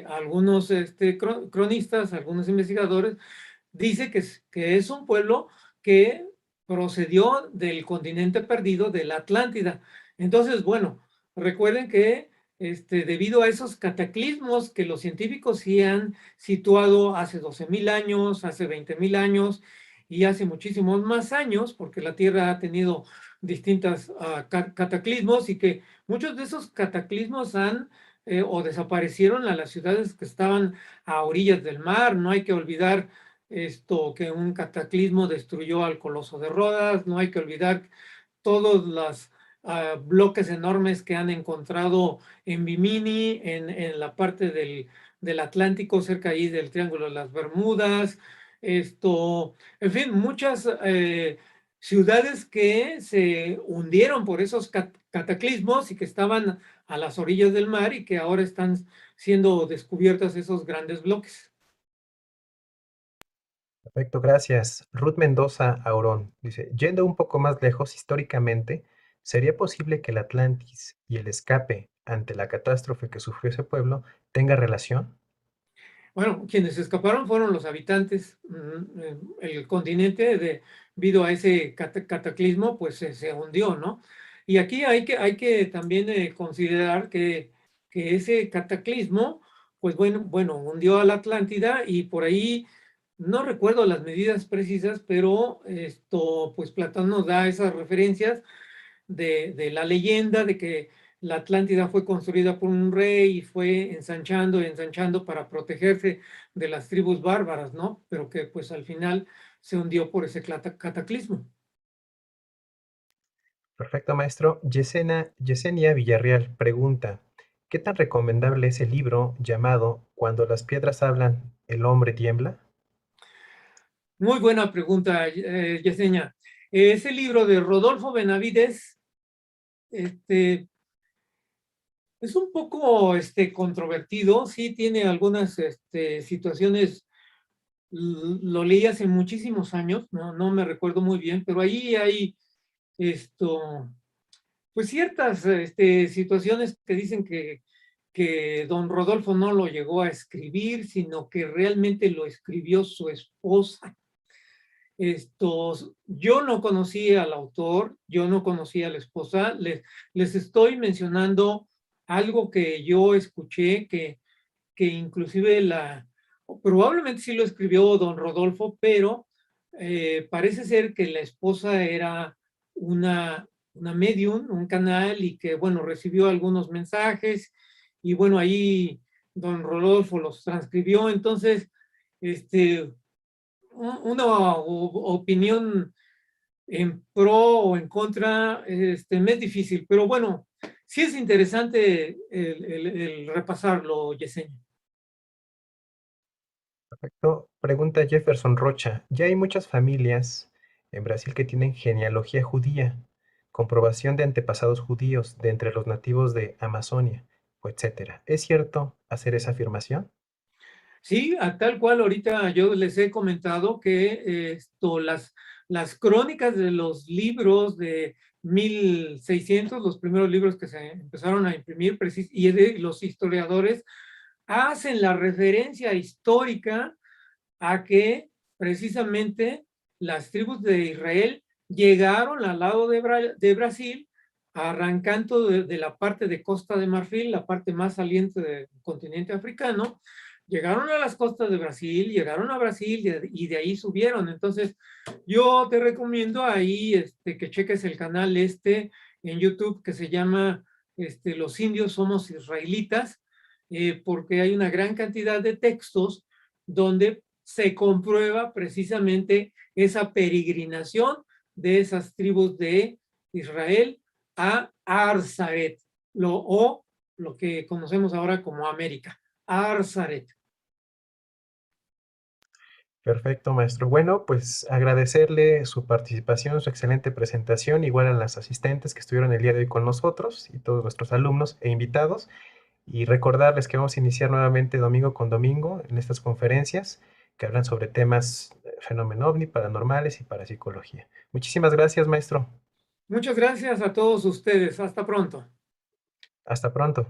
algunos cronistas, algunos investigadores, dice que es un pueblo que procedió del continente perdido de la Atlántida. Entonces, bueno, recuerden que debido a esos cataclismos que los científicos sí han situado hace 12.000 años, hace 20.000 años y hace muchísimos más años, porque la Tierra ha tenido distintos cataclismos, y que muchos de esos cataclismos han o desaparecieron a las ciudades que estaban a orillas del mar. No hay que olvidar que un cataclismo destruyó al Coloso de Rodas. No hay que olvidar todas las bloques enormes que han encontrado en Bimini, en la parte del Atlántico, cerca ahí del Triángulo de las Bermudas, en fin, muchas ciudades que se hundieron por esos cataclismos y que estaban a las orillas del mar y que ahora están siendo descubiertas esos grandes bloques. Perfecto, gracias. Ruth Mendoza Aurón dice, yendo un poco más lejos históricamente, ¿sería posible que el Atlantis y el escape ante la catástrofe que sufrió ese pueblo tenga relación? Bueno, quienes escaparon fueron los habitantes. El continente, debido a ese cataclismo, pues se hundió, ¿no? Y aquí hay que también considerar que ese cataclismo, pues bueno, hundió a la Atlántida y por ahí, no recuerdo las medidas precisas, pero pues Platón nos da esas referencias de la leyenda de que la Atlántida fue construida por un rey y fue ensanchando y ensanchando para protegerse de las tribus bárbaras, ¿no? Pero que pues al final se hundió por ese cataclismo. Perfecto, maestro. Yesenia Villarreal pregunta, ¿qué tan recomendable es el libro llamado Cuando las piedras hablan, el hombre tiembla? Muy buena pregunta, Yesenia. Ese libro de Rodolfo Benavides, este, es un poco controvertido, sí tiene algunas situaciones. Lo leí hace muchísimos años, no me recuerdo muy bien, pero ahí hay esto, pues ciertas situaciones que dicen que don Rodolfo no lo llegó a escribir, sino que realmente lo escribió su esposa. Yo no conocía al autor, yo no conocía a la esposa, les estoy mencionando algo que yo escuché, que inclusive probablemente sí lo escribió don Rodolfo, pero parece ser que la esposa era una medium, un canal, y que, bueno, recibió algunos mensajes, y bueno, ahí don Rodolfo los transcribió. Entonces, una opinión en pro o en contra, me es difícil, pero bueno, sí es interesante el repasarlo, Yesenia. Perfecto. Pregunta Jefferson Rocha, ya hay muchas familias en Brasil que tienen genealogía judía, comprobación de antepasados judíos de entre los nativos de Amazonia, o etcétera. ¿Es cierto hacer esa afirmación? Sí, a tal cual ahorita yo les he comentado que las crónicas de los libros de 1600, los primeros libros que se empezaron a imprimir, y de los historiadores hacen la referencia histórica a que precisamente las tribus de Israel llegaron al lado de Brasil, arrancando de la parte de Costa de Marfil, la parte más saliente del continente africano. Llegaron a las costas de Brasil, llegaron a Brasil y de ahí subieron. Entonces, yo te recomiendo ahí que cheques el canal en YouTube que se llama Los indios somos israelitas, porque hay una gran cantidad de textos donde se comprueba precisamente esa peregrinación de esas tribus de Israel a Arzaret, o lo que conocemos ahora como América, Arzaret. Perfecto, maestro. Bueno, pues agradecerle su participación, su excelente presentación, igual a las asistentes que estuvieron el día de hoy con nosotros y todos nuestros alumnos e invitados. Y recordarles que vamos a iniciar nuevamente domingo con domingo en estas conferencias que hablan sobre temas fenómeno ovni, paranormales y parapsicología. Muchísimas gracias, maestro. Muchas gracias a todos ustedes. Hasta pronto. Hasta pronto.